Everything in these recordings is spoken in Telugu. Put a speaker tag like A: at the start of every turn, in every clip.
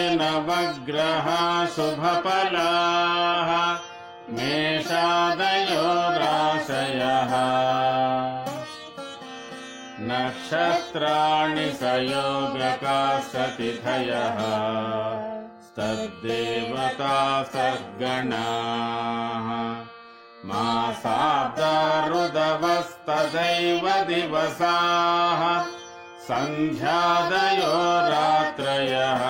A: आदित्यादिनवग्रह शुभफलाः मेषादयो राशयः नक्षत्राणि सयोगकास्ततिथयः तद्देवता सद्गणाः मासाब्दा ऋदवस्तदैव दिवसाः सन्ध्यादयो रात्रयः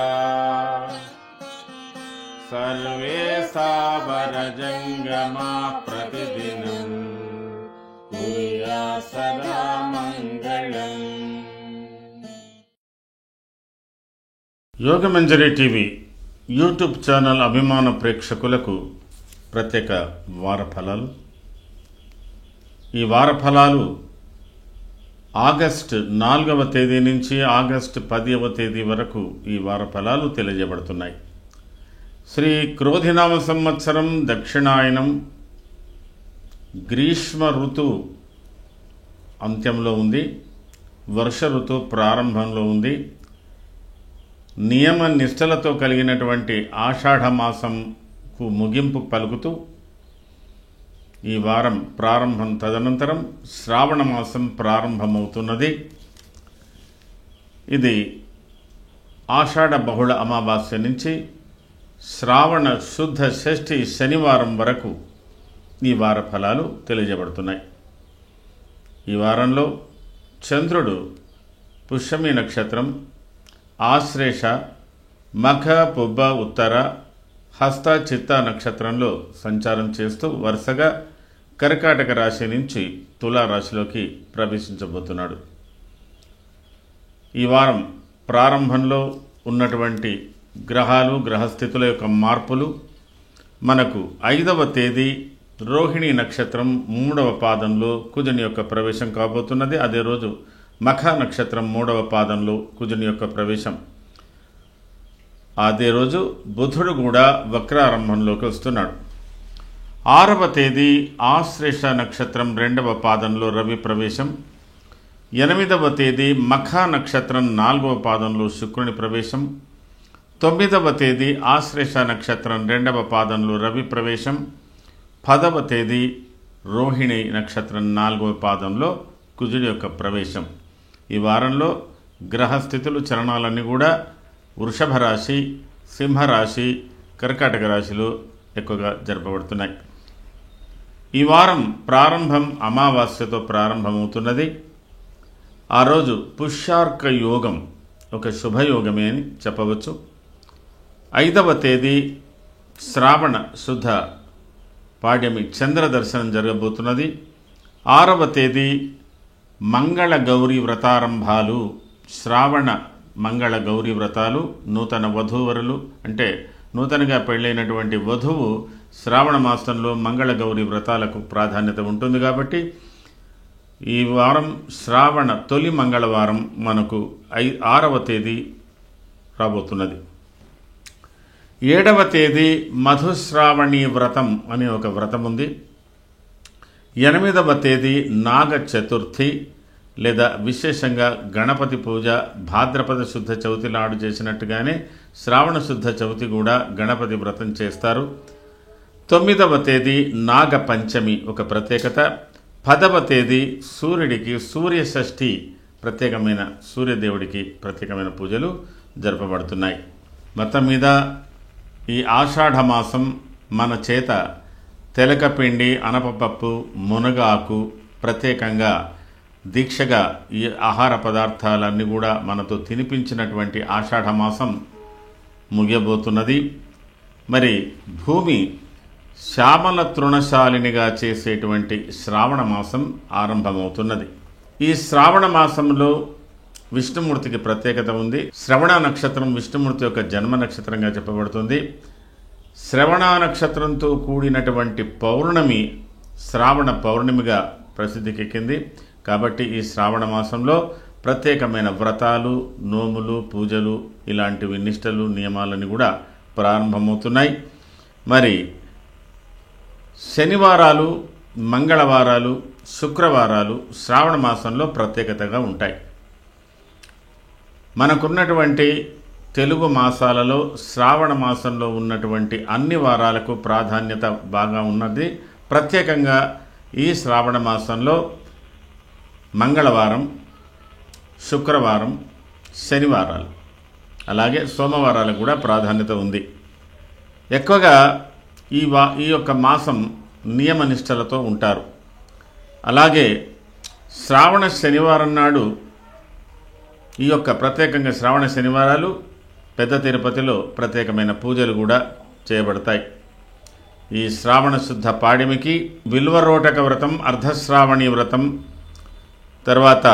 A: सर्वे सावरजङ्गमा प्रतिदिनं कुर्यात् सदा मङ्गलम्। యోగమంజరి టీవీ యూట్యూబ్ ఛానల్ అభిమాన ప్రేక్షకులకు ప్రత్యేక వార ఫలాలు. ఈ వార ఫలాలు ఆగస్టు 4వ తేదీ నుంచి ఆగస్టు 10వ తేదీ వరకు ఈ వార ఫలాలు తెలియజేయబడుతున్నాయి. శ్రీ క్రోధినామ సంవత్సరం దక్షిణాయనం గ్రీష్మ ఋతువు అంత్యంలో ఉంది, వర్ష ఋతువు ప్రారంభంలో ఉంది. నియమ నిష్టలతో కలిగినటువంటి ఆషాఢ మాసంకు ముగింపు పలుకుతూ ఈ వారం ప్రారంభం తదనంతరం శ్రావణ మాసం ప్రారంభమవుతున్నది. ఇది ఆషాఢ బహుళ అమావాస్య నుంచి శ్రావణ శుద్ధ షష్ఠి శనివారం వరకు ఈ వార ఫలాలు తెలియజేయబడుతున్నాయి. ఈ వారంలో చంద్రుడు పుష్యమి నక్షత్రం, ఆశ్లేష, మఖ, పుబ్బ, ఉత్తర, హస్త, చిత్త నక్షత్రంలో సంచారం చేస్తూ వరుసగా కర్కాటక రాశి నుంచి తులారాశిలోకి ప్రవేశించబోతున్నాడు. ఈ వారం ప్రారంభంలో ఉన్నటువంటి గ్రహాలు, గ్రహస్థితుల యొక్క మార్పులు మనకు 5వ తేదీ రోహిణి నక్షత్రం 3వ పాదంలో కుజుని యొక్క ప్రవేశం కాబోతున్నది. అదే రోజు మఖ నక్షత్రం 3వ పాదంలో కుజుని యొక్క ప్రవేశం. అదే రోజు బుధుడు కూడా వక్రారంభంలోకి వస్తున్నాడు. 6వ తేదీ ఆశ్లేష నక్షత్రం 2వ పాదంలో రవి ప్రవేశం. 8వ తేదీ మఖ నక్షత్రం 4వ పాదంలో శుక్రుని ప్రవేశం. 9వ తేదీ ఆశ్లేష నక్షత్రం 2వ పాదంలో రవి ప్రవేశం. 10వ తేదీ రోహిణి నక్షత్రం 4వ పాదంలో కుజుడి యొక్క ప్రవేశం. ఈ వారంలో గ్రహస్థితులు చలనాలన్నీ కూడా వృషభ రాశి, సింహరాశి, కర్కాటక రాశిలో ఎక్కువగా జరపబడుతున్నాయి. ఈ వారం ప్రారంభం అమావాస్యతో ప్రారంభమవుతున్నది. ఆ రోజు పుష్యార్క యోగం ఒక శుభయోగమే అని చెప్పవచ్చు. 5వ తేదీ శ్రావణ శుద్ధ పాడ్యమి చంద్ర దర్శనం జరగబోతున్నది. 6వ తేదీ మంగళ గౌరీ వ్రతారంభాలు, శ్రావణ మంగళ గౌరీ వ్రతాలు. నూతన వధూవరులు అంటే నూతనంగా పెళ్ళైనటువంటి వధువు శ్రావణ మాసంలో మంగళ గౌరీ వ్రతాలకు ప్రాధాన్యత ఉంటుంది కాబట్టి ఈ వారం శ్రావణ తొలి మంగళవారం మనకు 6వ తేదీ రాబోతున్నది. 7వ తేదీ మధుశ్రావణి వ్రతం అనే ఒక వ్రతం ఉంది. 8వ తేదీ నాగ చతుర్థి లేదా విశేషంగా గణపతి పూజ భాద్రపద శుద్ధ చవితి నాడు చేసినట్టుగానే శ్రావణ శుద్ధ చవితి కూడా గణపతి వ్రతం చేస్తారు. 9వ తేదీ నాగ పంచమి ఒక ప్రత్యేకత. 10వ తేదీ సూర్యుడికి సూర్య షష్ఠి, ప్రత్యేకమైన సూర్యదేవుడికి ప్రత్యేకమైన పూజలు జరపబడుతున్నాయి. మొత్తం మీద ఈ ఆషాఢ మాసం మన చేత తెలకపిండి, అనపపప్పు, మునగాకు ప్రత్యేకంగా దీక్షగా ఈ ఆహార పదార్థాలన్నీ కూడా మనతో తినిపించినటువంటి ఆషాఢ మాసం ముగియబోతున్నది. మరి భూమి శ్యామల తృణశాలినిగా చేసేటువంటి శ్రావణ మాసం ఆరంభమవుతున్నది. ఈ శ్రావణ మాసంలో విష్ణుమూర్తికి ప్రత్యేకత ఉంది. శ్రవణ నక్షత్రం విష్ణుమూర్తి యొక్క జన్మ నక్షత్రంగా చెప్పబడుతుంది. శ్రవణ నక్షత్రంతో కూడినటువంటి పౌర్ణమి శ్రావణ పౌర్ణమిగా ప్రసిద్ధికెక్కింది. కాబట్టి ఈ శ్రావణ మాసంలో ప్రత్యేకమైన వ్రతాలు, నోములు, పూజలు ఇలాంటివి నిష్టలు, నియమాలన్నీ కూడా ప్రారంభమవుతున్నాయి. మరి శనివారాలు మంగళవారాలు, శుక్రవారాలు శ్రావణ మాసంలో ప్రత్యేకతగా ఉంటాయి. మనకున్నటువంటి తెలుగు మాసాలలో శ్రావణ మాసంలో ఉన్నటువంటి అన్ని వారాలకు ప్రాధాన్యత బాగా ఉన్నది. ప్రత్యేకంగా ఈ శ్రావణ మాసంలో మంగళవారం, శుక్రవారం, శనివారాలు అలాగే సోమవారాలకు కూడా ప్రాధాన్యత ఉంది. ఎక్కువగా ఈ యొక్క మాసం నియమనిష్టలతో ఉంటారు. అలాగే శ్రావణ శనివారం నాడు ఈ యొక్క ప్రత్యేకంగా శ్రావణ శనివారాలు పెద్ద తిరుపతిలో ప్రత్యేకమైన పూజలు కూడా చేయబడతాయి. ఈ శ్రావణ శుద్ధ పాడిమికి విల్వరోటక వ్రతం, అర్ధశ్రావణి వ్రతం, తర్వాత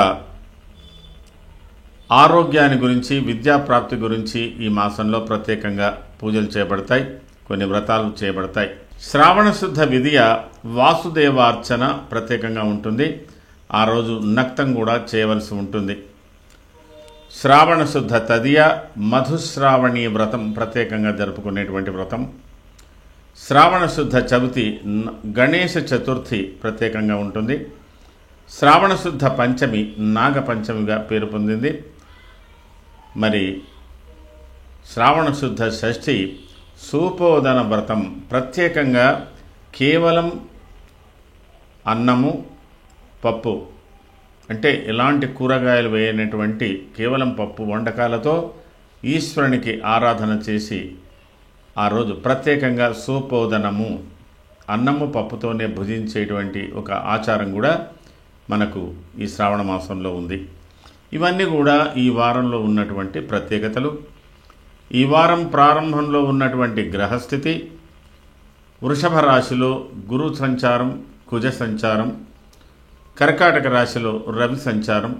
A: ఆరోగ్యాన్ని గురించి, విద్యాప్రాప్తి గురించి ఈ మాసంలో ప్రత్యేకంగా పూజలు చేయబడతాయి, కొన్ని వ్రతాలు చేయబడతాయి. శ్రావణ శుద్ధ విధియ వాసుదేవార్చన ప్రత్యేకంగా ఉంటుంది. ఆ రోజు నక్తం కూడా చేయవలసి ఉంటుంది. శ్రావణ శుద్ధ తదియ మధుశ్రావణి వ్రతం ప్రత్యేకంగా జరుపుకునేటువంటి వ్రతం. శ్రావణ శుద్ధ చవితి గణేష చతుర్థి ప్రత్యేకంగా ఉంటుంది. శ్రావణ శుద్ధ పంచమి నాగపంచమిగా పేరు పొందింది. మరి శ్రావణ శుద్ధ షష్ఠి సూపోదన వ్రతం ప్రత్యేకంగా కేవలం అన్నము, పప్పు అంటే ఎలాంటి కూరగాయలు వేయనటువంటి కేవలం పప్పు వంటకాలతో ఈశ్వరునికి ఆరాధన చేసి ఆ రోజు ప్రత్యేకంగా సూపోదనము, అన్నము పప్పుతోనే భుజించేటువంటి ఒక ఆచారం కూడా మనకు ఈ శ్రావణ మాసంలో ఉంది. ఇవన్నీ కూడా ఈ వారంలో ఉన్నటువంటి ప్రత్యేకతలు. ఈ వారం ప్రారంభంలో ఉన్నటువంటి గ్రహస్థితి, వృషభ రాశిలో గురు సంచారం, కుజ సంచారం, కర్కాటక రాశిలో రవి సంచారం,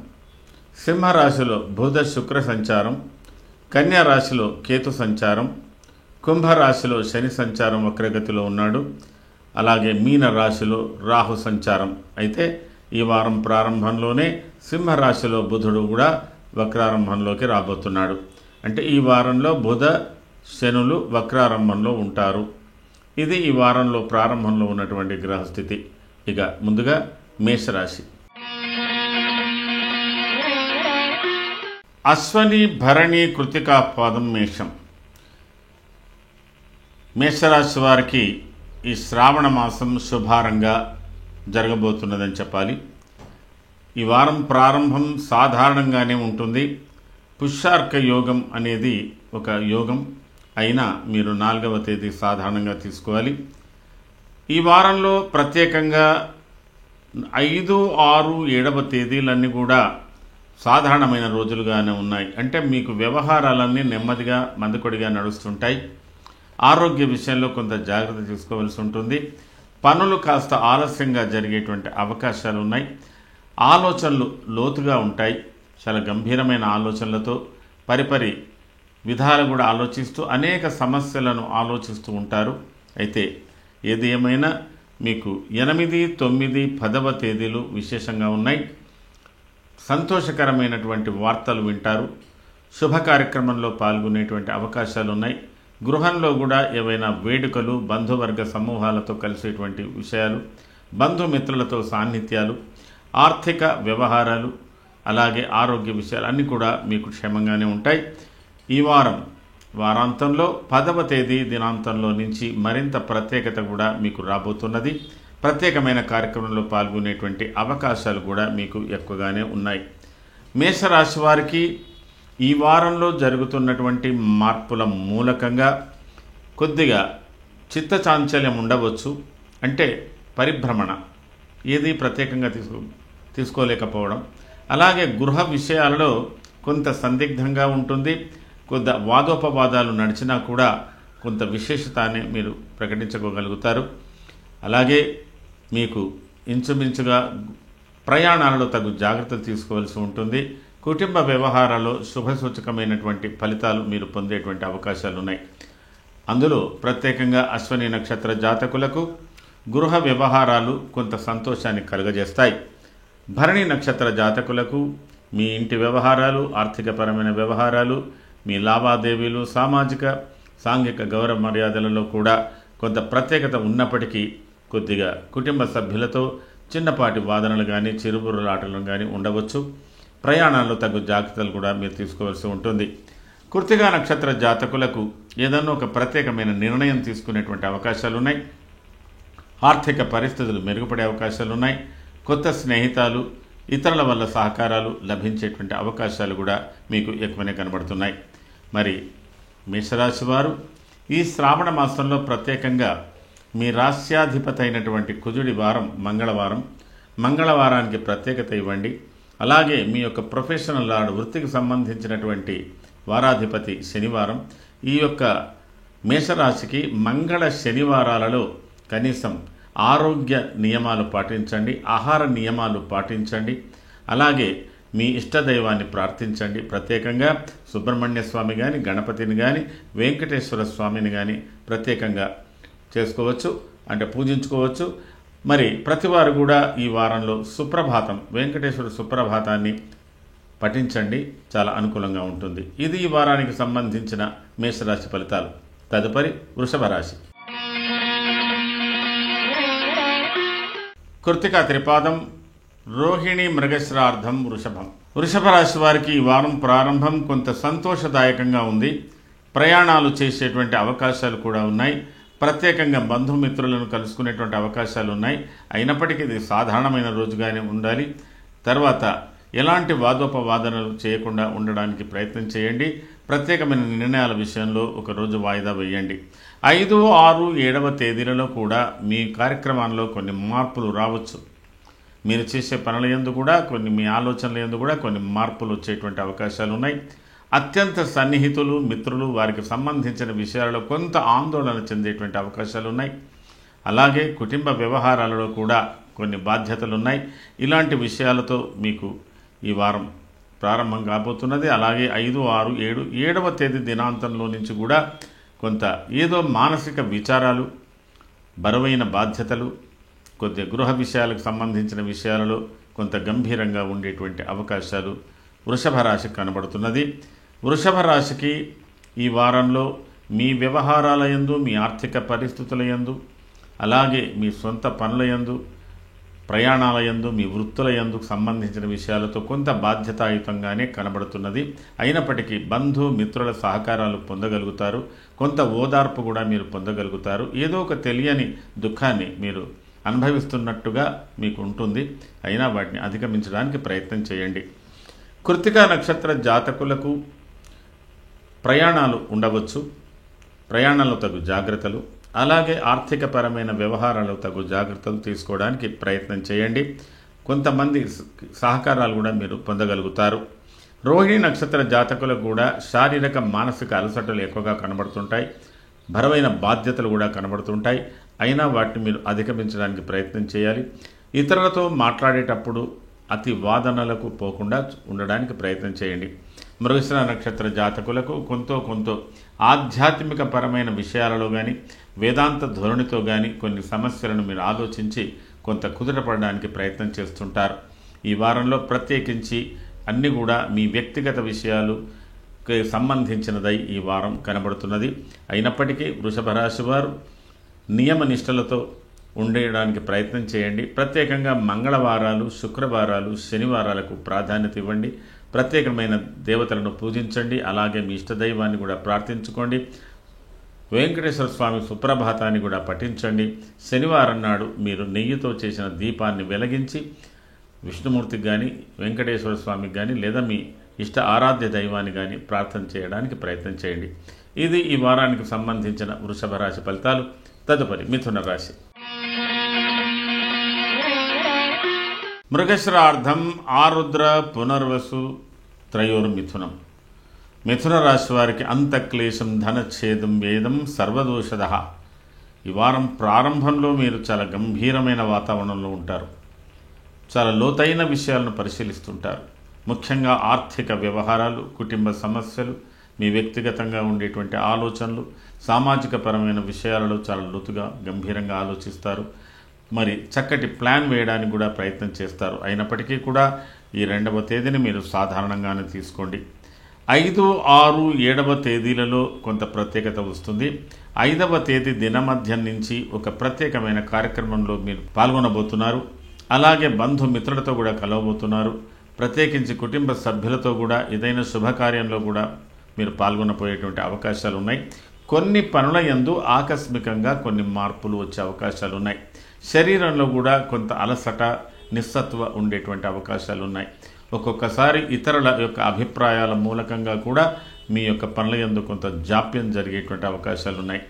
A: సింహరాశిలో బుధ శుక్ర సంచారం, కన్యా రాశిలో కేతు సంచారం, కుంభరాశిలో శని సంచారం వక్రగతిలో ఉన్నాడు. అలాగే మీన రాశిలో రాహు సంచారం. అయితే ఈ వారం ప్రారంభంలోనే సింహరాశిలో బుధుడు కూడా వక్రారంభంలోకి రాబోతున్నాడు. అంటే ఈ వారంలో బుధ శనులు వక్రారంభంలో ఉంటారు. ఇది ఈ వారంలో ప్రారంభంలో ఉన్నటువంటి గ్రహస్థితి. ఇక ముందుగా మేషరాశి. అశ్వని భరణి కృతికా పాదం మేషం. మేషరాశి వారికి ఈ శ్రావణ మాసం శుభారంగా జరగబోతున్నదని చెప్పాలి. ఈ వారం ప్రారంభం సాధారణంగానే ఉంటుంది. పుష్యార్క యోగం అనేది ఒక యోగం అయినా మీరు 4వ తేదీ సాధారణంగా తీసుకోవాలి. ఈ వారంలో ప్రత్యేకంగా 5, 6, 7వ తేదీలన్నీ కూడా సాధారణమైన రోజులుగానే ఉన్నాయి. అంటే మీకు వ్యవహారాలన్నీ నెమ్మదిగా మందకొడిగా నడుస్తుంటాయి. ఆరోగ్య విషయంలో కొంత జాగ్రత్త తీసుకోవాల్సి ఉంటుంది. పనులు కాస్త ఆలస్యంగా జరిగేటువంటి అవకాశాలు ఉన్నాయి. ఆలోచనలు లోతుగా ఉంటాయి. చాలా గంభీరమైన ఆలోచనలతో పరిపరి విధాలు కూడా ఆలోచిస్తూ అనేక సమస్యలను ఆలోచిస్తూ ఉంటారు. అయితే ఏది ఏమైనా మీకు 8, 9, 10వ తేదీలు విశేషంగా ఉన్నాయి. సంతోషకరమైనటువంటి వార్తలు వింటారు. శుభ కార్యక్రమంలో పాల్గొనేటువంటి అవకాశాలు ఉన్నాయి. గృహంలో కూడా ఏవైనా వేడుకలు, బంధువర్గ సమూహాలతో కలిసేటువంటి విషయాలు, బంధుమిత్రులతో సాన్నిధ్యాలు, ఆర్థిక వ్యవహారాలు, అలాగే ఆరోగ్య విషయాలు అన్నీ కూడా మీకు క్షేమంగానే ఉంటాయి. ఈ వారాంతంలో 10వ తేదీ దినాంతంలో నుంచి మరింత ప్రత్యేకత కూడా మీకు రాబోతున్నది. ప్రత్యేకమైన కార్యక్రమంలో పాల్గొనేటువంటి అవకాశాలు కూడా మీకు ఎక్కువగానే ఉన్నాయి. మేషరాశి వారికి ఈ వారంలో జరుగుతున్నటువంటి మార్పుల మూలకంగా కొద్దిగా చిత్తచాంచల్యం ఉండవచ్చు. అంటే పరిభ్రమణ ఏది ప్రత్యేకంగా తీసుకోలేకపోవడం, అలాగే గృహ విషయాలలో కొంత సందిగ్ధంగా ఉంటుంది. కొంత వాదోపవాదాలు నడిచినా కూడా కొంత విశేషతాన్ని మీరు ప్రకటించుకోగలుగుతారు. అలాగే మీకు ఇంచుమించుగా ప్రయాణాలలో తగు జాగ్రత్తలు తీసుకోవాల్సి ఉంటుంది. కుటుంబ వ్యవహారాల్లో శుభసూచకమైనటువంటి ఫలితాలు మీరు పొందేటువంటి అవకాశాలు ఉన్నాయి. అందులో ప్రత్యేకంగా అశ్విని నక్షత్ర జాతకులకు గృహ వ్యవహారాలు కొంత సంతోషాన్ని కలుగజేస్తాయి. భరణి నక్షత్ర జాతకులకు మీ ఇంటి వ్యవహారాలు, ఆర్థికపరమైన వ్యవహారాలు, మీ లావాదేవీలు, సామాజిక సాంఘిక గౌరవ మర్యాదలలో కూడా కొంత ప్రత్యేకత ఉన్నప్పటికీ కొద్దిగా కుటుంబ సభ్యులతో చిన్నపాటి వాదనలు కానీ చిరుబుర్రలాటలు కానీ ఉండవచ్చు. ప్రయాణాల్లో తగు జాగ్రత్తలు కూడా మీరు తీసుకోవాల్సి ఉంటుంది. కృత్తికా నక్షత్ర జాతకులకు ఏదన్నా ఒక ప్రత్యేకమైన నిర్ణయం తీసుకునేటువంటి అవకాశాలు ఉన్నాయి. ఆర్థిక పరిస్థితులు మెరుగుపడే అవకాశాలు ఉన్నాయి. కొత్త స్నేహితాలు, ఇతరుల వల్ల సహకారాలు లభించేటువంటి అవకాశాలు కూడా మీకు ఎక్కువనే కనబడుతున్నాయి. మరి మేషరాశి వారు ఈ శ్రావణ మాసంలో ప్రత్యేకంగా మీ రాశ్యాధిపతి అయినటువంటి కుజుడి వారం మంగళవారానికి ప్రత్యేకత ఇవ్వండి. అలాగే మీ యొక్క ప్రొఫెషనల్ వృత్తికి సంబంధించినటువంటి వారాధిపతి శనివారం. ఈ యొక్క మేషరాశికి మంగళ శనివారాలలో కనీసం ఆరోగ్య నియమాలు పాటించండి, ఆహార నియమాలు పాటించండి. అలాగే మీ ఇష్టదైవాన్ని ప్రార్థించండి. ప్రత్యేకంగా సుబ్రహ్మణ్య స్వామి కానీ, గణపతిని కానీ, వెంకటేశ్వర స్వామిని కానీ ప్రత్యేకంగా చేసుకోవచ్చు, అంటే పూజించుకోవచ్చు. మరి ప్రతివారు కూడా ఈ వారంలో సుప్రభాతం, వెంకటేశ్వర సుప్రభాతాన్ని పఠించండి, చాలా అనుకూలంగా ఉంటుంది. ఇది ఈ వారానికి సంబంధించిన మేషరాశి ఫలితాలు. తదుపరి వృషభ రాశి. కృత్తికా త్రిపాదం, రోహిణి మృగశ్రార్థం, వృషభ రాశి వారికి ఈ వారం ప్రారంభం కొంత సంతోషదాయకంగా ఉంది. ప్రయాణాలు చేసేటువంటి అవకాశాలు కూడా ఉన్నాయి. ప్రత్యేకంగా బంధుమిత్రులను కలుసుకునేటువంటి అవకాశాలు ఉన్నాయి. అయినప్పటికీ ఇది సాధారణమైన రోజుగానే ఉండాలి. తర్వాత ఎలాంటి వాదోపవాదనలు చేయకుండా ఉండడానికి ప్రయత్నం చేయండి. ప్రత్యేకమైన నిర్ణయాల విషయంలో ఒకరోజు వాయిదా వేయండి. 5, 6, 7వ తేదీలలో కూడా మీ కార్యక్రమాల్లో కొన్ని మార్పులు రావచ్చు. మీరు చేసే పనుల యందు కూడా మీ ఆలోచనల యందు కూడా కొన్ని మార్పులు వచ్చేటువంటి అవకాశాలు ఉన్నాయి. అత్యంత సన్నిహితులు, మిత్రులు, వారికి సంబంధించిన విషయాలలో కొంత ఆందోళన చెందేటువంటి అవకాశాలు ఉన్నాయి. అలాగే కుటుంబ వ్యవహారాలలో కూడా కొన్ని బాధ్యతలు ఉన్నాయి. ఇలాంటి విషయాలతో మీకు ఈ వారం ప్రారంభం కాబోతున్నది. అలాగే 5, 6, 7, 7వ తేదీ దినాంతంలో నుంచి కూడా కొంత ఏదో మానసిక విచారాలు, బరువైన బాధ్యతలు, కొద్ది గృహ విషయాలకు సంబంధించిన విషయాలలో కొంత గంభీరంగా ఉండేటువంటి అవకాశాలు వృషభ రాశికి కనబడుతున్నది. వృషభ రాశికి ఈ వారంలో మీ వ్యవహారాల యందు, మీ ఆర్థిక పరిస్థితుల యందు, అలాగే మీ సొంత పనుల యందు, ప్రయాణాల యందు, మీ వృత్తుల యందు సంబంధించిన విషయాలతో కొంత బాధ్యతాయుతంగానే కనబడుతున్నది. అయినప్పటికీ బంధు మిత్రుల సహకారాలు పొందగలుగుతారు. కొంత ఓదార్పు కూడా మీరు పొందగలుగుతారు. ఏదో ఒక తెలియని దుఃఖాన్ని మీరు అనుభవిస్తున్నట్టుగా మీకు ఉంటుంది. అయినా వాటిని అధిగమించడానికి ప్రయత్నం చేయండి. కృత్తికా నక్షత్ర జాతకులకు ప్రయాణాలు ఉండవచ్చు. ప్రయాణాల్లో తగు జాగ్రత్తలు, అలాగే ఆర్థికపరమైన వ్యవహారాలు తగు జాగ్రత్తలు తీసుకోవడానికి ప్రయత్నం చేయండి. కొంతమంది సహకారాలు కూడా మీరు పొందగలుగుతారు. రోహిణి నక్షత్ర జాతకులకు కూడా శారీరక మానసిక అలసటలు ఎక్కువగా కనబడుతుంటాయి. బరువైన బాధ్యతలు కూడా కనబడుతుంటాయి. అయినా వాటిని మీరు అధిగమించడానికి ప్రయత్నం చేయాలి. ఇతరులతో మాట్లాడేటప్పుడు అతి వాదనలకు పోకుండా ఉండడానికి ప్రయత్నం చేయండి. మృగశిర నక్షత్ర జాతకులకు కొంత ఆధ్యాత్మిక పరమైన విషయాలలో కానీ, వేదాంత ధోరణితో కానీ కొన్ని సమస్యలను మీరు ఆలోచించి కొంత కుదుటపడడానికి ప్రయత్నం చేస్తుంటారు. ఈ వారంలో ప్రత్యేకించి అన్నీ కూడా మీ వ్యక్తిగత విషయాలు సంబంధించినదై ఈ వారం కనబడుతున్నది. అయినప్పటికీ వృషభ రాశి వారు నియమ నిష్టలతో ఉండడానికి ప్రయత్నం చేయండి. ప్రత్యేకంగా మంగళవారాలు, శుక్రవారాలు, శనివారాలకు ప్రాధాన్యత ఇవ్వండి. ప్రత్యేకమైన దేవతలను పూజించండి. అలాగే మీ ఇష్టదైవాన్ని కూడా ప్రార్థించుకోండి. వెంకటేశ్వర స్వామి సుప్రభాతాన్ని కూడా పఠించండి. శనివారం నాడు మీరు నెయ్యితో చేసిన దీపాన్ని వెలిగించి విష్ణుమూర్తికి కానీ, వెంకటేశ్వర స్వామికి కానీ, లేదా మీ ఇష్ట ఆరాధ్య దైవాన్ని కానీ ప్రార్థన చేయడానికి ప్రయత్నం చేయండి. ఇది ఈ వారానికి సంబంధించిన వృషభ రాశి ఫలితాలు. తదుపరి మిథున రాశి. మృగశ్రార్థం, ఆరుద్ర, పునర్వసు, త్రయోర్మిథునం. మిథున రాశి వారికి అంతఃక్లేశం, ధనఛేదం, వేదం, సర్వదోషద. ఈ వారం ప్రారంభంలో మీరు చాలా గంభీరమైన వాతావరణంలో ఉంటారు. చాలా లోతైన విషయాలను పరిశీలిస్తుంటారు. ముఖ్యంగా ఆర్థిక వ్యవహారాలు, కుటుంబ సమస్యలు, మీ వ్యక్తిగతంగా ఉండేటువంటి ఆలోచనలు, సామాజిక పరమైన విషయాలలో చాలా లోతుగా గంభీరంగా ఆలోచిస్తారు. మరి చక్కటి ప్లాన్ వేయడానికి కూడా ప్రయత్నం చేస్తారు. అయినప్పటికీ కూడా ఈ 2వ తేదీని మీరు సాధారణంగానే తీసుకోండి. 5, 6, 7వ తేదీలలో కొంత ప్రత్యేకత వస్తుంది. 5వ తేదీ దినమధ్యం నుంచి ఒక ప్రత్యేకమైన కార్యక్రమంలో మీరు పాల్గొనబోతున్నారు. అలాగే బంధుమిత్రులతో కూడా కలవబోతున్నారు. ప్రత్యేకించి కుటుంబ సభ్యులతో కూడా ఏదైనా శుభకార్యంలో కూడా మీరు పాల్గొనపోయేటువంటి అవకాశాలు ఉన్నాయి. కొన్ని పనుల యందు ఆకస్మికంగా కొన్ని మార్పులు వచ్చే అవకాశాలు ఉన్నాయి. శరీరంలో కూడా కొంత అలసట, నిస్సత్వ ఉండేటువంటి అవకాశాలు ఉన్నాయి. ఒక్కొక్కసారి ఇతరుల యొక్క అభిప్రాయాల మూలకంగా కూడా మీ యొక్క పనుల యందు కొంత జాప్యం జరిగేటువంటి అవకాశాలు ఉన్నాయి.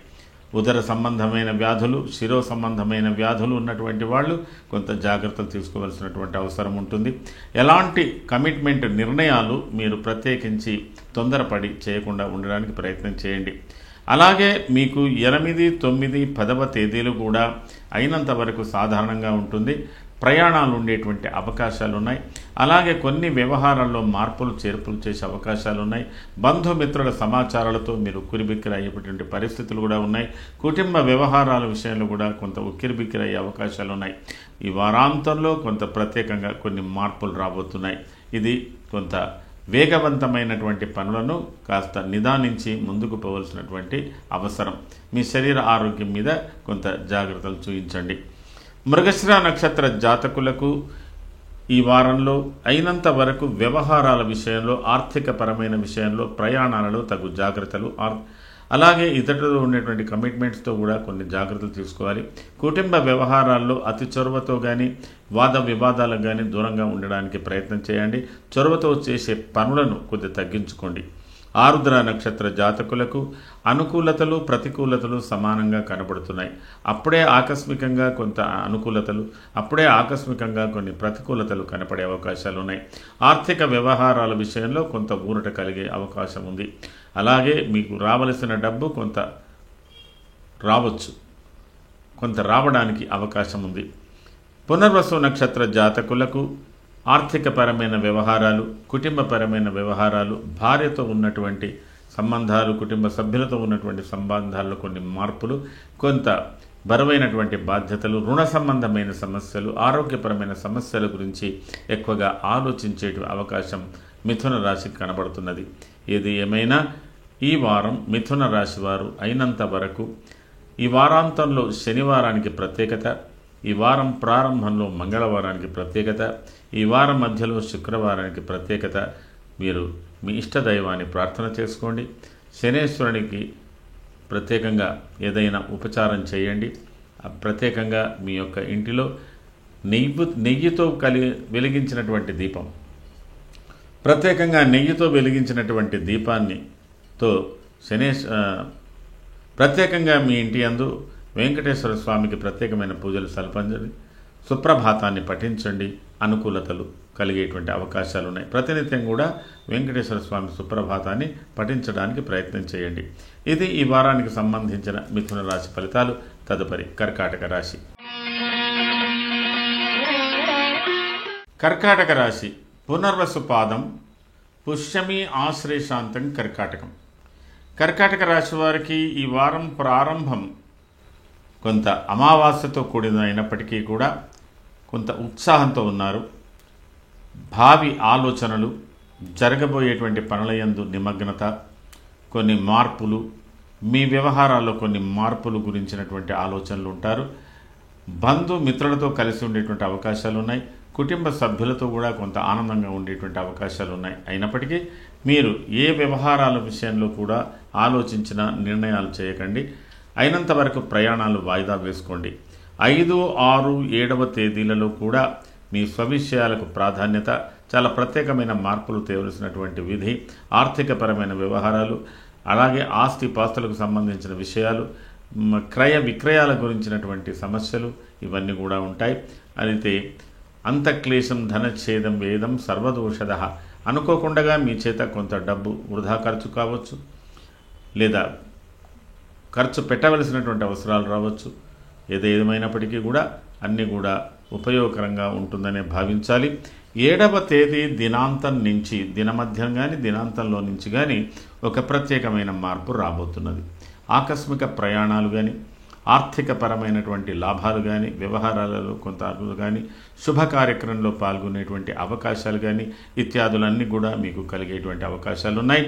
A: ఉదర సంబంధమైన వ్యాధులు, శిరో సంబంధమైన వ్యాధులు ఉన్నటువంటి వాళ్ళు కొంత జాగ్రత్తలు తీసుకోవాల్సినటువంటి అవసరం ఉంటుంది. ఎలాంటి కమిట్మెంట్ నిర్ణయాలు మీరు ప్రత్యేకించి తొందరపడి చేయకుండా ఉండడానికి ప్రయత్నం చేయండి. అలాగే మీకు 8, 9, 10వ తేదీలు కూడా అయినంత వరకు సాధారణంగా ఉంటుంది. ప్రయాణాలు ఉండేటువంటి అవకాశాలు ఉన్నాయి. అలాగే కొన్ని వ్యవహారాల్లో మార్పులు చేర్పులు చేసే అవకాశాలు ఉన్నాయి. బంధుమిత్రుల సమాచారాలతో మీరు ఉక్కిరిబిక్కిరి అయ్యేటువంటి పరిస్థితులు కూడా ఉన్నాయి. కుటుంబ వ్యవహారాల విషయంలో కూడా కొంత ఉక్కిరిబిక్కిరి అయ్యే అవకాశాలు ఉన్నాయి. ఈ వారాంతంలో కొంత ప్రత్యేకంగా కొన్ని మార్పులు రాబోతున్నాయి. ఇది కొంత వేగవంతమైనటువంటి పనులను కాస్త నిదానించి ముందుకు పోవలసినటువంటి అవసరం. మీ శరీర ఆరోగ్యం మీద కొంత జాగ్రత్తలు చూపించండి. మృగశిర నక్షత్ర జాతకులకు ఈ వారంలో అయినంత వరకు వ్యవహారాల విషయంలో, ఆర్థికపరమైన విషయంలో, ప్రయాణాలలో తగు జాగ్రత్తలు, అలాగే ఇతరులతో ఉండేటువంటి కమిట్మెంట్స్తో కూడా కొన్ని జాగ్రత్తలు తీసుకోవాలి. కుటుంబ వ్యవహారాల్లో అతి చొరవతో కానీ, వాద వివాదాలకు కానీ దూరంగా ఉండడానికి ప్రయత్నం చేయండి. చొరవతో చేసే పనులను కొద్దిగా తగ్గించుకోండి. ఆరుద్ర నక్షత్ర జాతకులకు అనుకూలతలు, ప్రతికూలతలు సమానంగా కనబడుతున్నాయి. అప్పుడే ఆకస్మికంగా కొంత అనుకూలతలు, అప్పుడే ఆకస్మికంగా కొన్ని ప్రతికూలతలు కనపడే అవకాశాలు ఉన్నాయి. ఆర్థిక వ్యవహారాల విషయంలో కొంత ఊరట కలిగే అవకాశం ఉంది. అలాగే మీకు రావలసిన డబ్బు కొంత రావచ్చు, కొంత రావడానికి అవకాశం ఉంది. పునర్వసు నక్షత్ర జాతకులకు ఆర్థికపరమైన వ్యవహారాలు, కుటుంబపరమైన వ్యవహారాలు, భార్యతో ఉన్నటువంటి సంబంధాలు, కుటుంబ సభ్యులతో ఉన్నటువంటి సంబంధాల్లో కొన్ని మార్పులు, కొంత బరువైనటువంటి బాధ్యతలు, రుణ సంబంధమైన సమస్యలు, ఆరోగ్యపరమైన సమస్యల గురించి ఎక్కువగా ఆలోచించే అవకాశం మిథున రాశికి కనబడుతున్నది. ఏది ఏమైనా ఈ వారం మిథున రాశి వారు అయినంత వరకు ఈ వారాంతంలో శనివారానికి ప్రత్యేకత, ఈ వారం ప్రారంభంలో మంగళవారానికి ప్రత్యేకత, ఈ వారం మధ్యలో శుక్రవారానికి ప్రత్యేకత. మీరు మీ ఇష్టదైవాన్ని ప్రార్థన చేసుకోండి. శనేశ్వరునికి ప్రత్యేకంగా ఏదైనా ఉపచారం చేయండి. ప్రత్యేకంగా మీ యొక్క ఇంటిలో నెయ్యితో వెలిగించినటువంటి దీపం, ప్రత్యేకంగా నెయ్యితో వెలిగించినటువంటి దీపాన్నితో ప్రత్యేకంగా మీ ఇంటి యందు వెంకటేశ్వర స్వామికి ప్రత్యేకమైన పూజలు సల్పంచండి. సుప్రభాతాన్ని పఠించండి. అనుకూలతలు కలిగేటువంటి అవకాశాలు ఉన్నాయి. ప్రతినిత్యం కూడా వెంకటేశ్వర స్వామి సుప్రభాతాన్ని పఠించడానికి ప్రయత్నం చేయండి. ఇది ఈ వారానికి సంబంధించిన మిథున రాశి ఫలితాలు. తదుపరి కర్కాటక రాశి. కర్కాటక రాశి పునర్వసు పాదం, పుష్యమి, ఆశ్లేషాంతం కర్కాటకం. కర్కాటక రాశి వారికి ఈ వారం ప్రారంభం కొంత అమావాస్యతో కూడిన అయినప్పటికీ కూడా కొంత ఉత్సాహంతో ఉన్నారు. భావి ఆలోచనలు, జరగబోయేటువంటి పనుల యందు నిమగ్నత, కొన్ని మార్పులు, మీ వ్యవహారాల్లో కొన్ని మార్పులు గురించినటువంటి ఆలోచనలు ఉంటారు. బంధుమిత్రులతో కలిసి ఉండేటువంటి అవకాశాలు ఉన్నాయి. కుటుంబ సభ్యులతో కూడా కొంత ఆనందంగా ఉండేటువంటి అవకాశాలు ఉన్నాయి. అయినప్పటికీ మీరు ఏ వ్యవహారాల విషయంలో కూడా ఆలోచించిన నిర్ణయాలు చేయకండి. అయినంత వరకు ప్రయాణాలు వాయిదా వేసుకోండి. 5, 6, 7వ తేదీలలో కూడా మీ స్వవిషయాలకు ప్రాధాన్యత, చాలా ప్రత్యేకమైన మార్పులు తేవలసినటువంటి విధి, ఆర్థికపరమైన వ్యవహారాలు, అలాగే ఆస్తి పాస్తులకు సంబంధించిన విషయాలు, క్రయ విక్రయాల గురించినటువంటి సమస్యలు ఇవన్నీ కూడా ఉంటాయి. అయితే అంతక్లేశం ధనఛేదం వేదం సర్వదోషద. అనుకోకుండా మీ చేత కొంత డబ్బు వృధా ఖర్చు కావచ్చు, లేదా ఖర్చు పెట్టవలసినటువంటి అవసరాలు రావచ్చు. ఏదేమైనప్పటికీ కూడా అన్నీ కూడా ఉపయోగకరంగా ఉంటుందనే భావించాలి. 7వ తేదీ దినాంతం నుంచి, దినమధ్యం కానీ దినాంతంలో నుంచి కానీ ఒక ప్రత్యేకమైన మార్పు రాబోతున్నది. ఆకస్మిక ప్రయాణాలు కానీ, ఆర్థికపరమైనటువంటి లాభాలు కానీ, వ్యవహారాలలో కొంత అదుపు కానీ, శుభ కార్యక్రమంలో పాల్గొనేటువంటి అవకాశాలు కానీ ఇత్యాదులన్నీ కూడా మీకు కలిగేటువంటి అవకాశాలు ఉన్నాయి.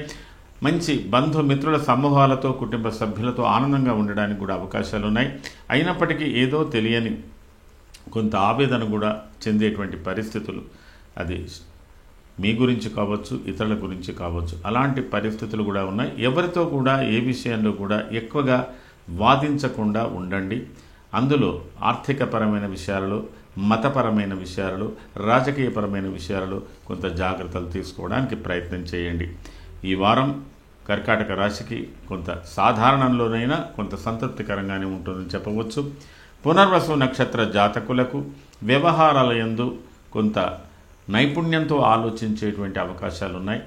A: మంచి బంధుమిత్రుల సమూహాలతో, కుటుంబ సభ్యులతో ఆనందంగా ఉండడానికి కూడా అవకాశాలు ఉన్నాయి. అయినప్పటికీ ఏదో తెలియని కొంత ఆవేదన కూడా చెందేటువంటి పరిస్థితులు, అది మీ గురించి కావచ్చు, ఇతరుల గురించి కావచ్చు, అలాంటి పరిస్థితులు కూడా ఉన్నాయి. ఎవరితో కూడా ఏ విషయంలో కూడా ఎక్కువగా వాదించకుండా ఉండండి. అందులో ఆర్థికపరమైన విషయాలలో, మతపరమైన విషయాలలో, రాజకీయపరమైన విషయాలలో కొంత జాగ్రత్తలు తీసుకోవడానికి ప్రయత్నం చేయండి. ఈ వారం కర్కాటక రాశికి కొంత సాధారణంలోనైనా కొంత సంతృప్తికరంగానే ఉంటుందని చెప్పవచ్చు. పునర్వసు నక్షత్ర జాతకులకు వ్యవహారాల యందు కొంత నైపుణ్యంతో ఆలోచించేటువంటి అవకాశాలు ఉన్నాయి.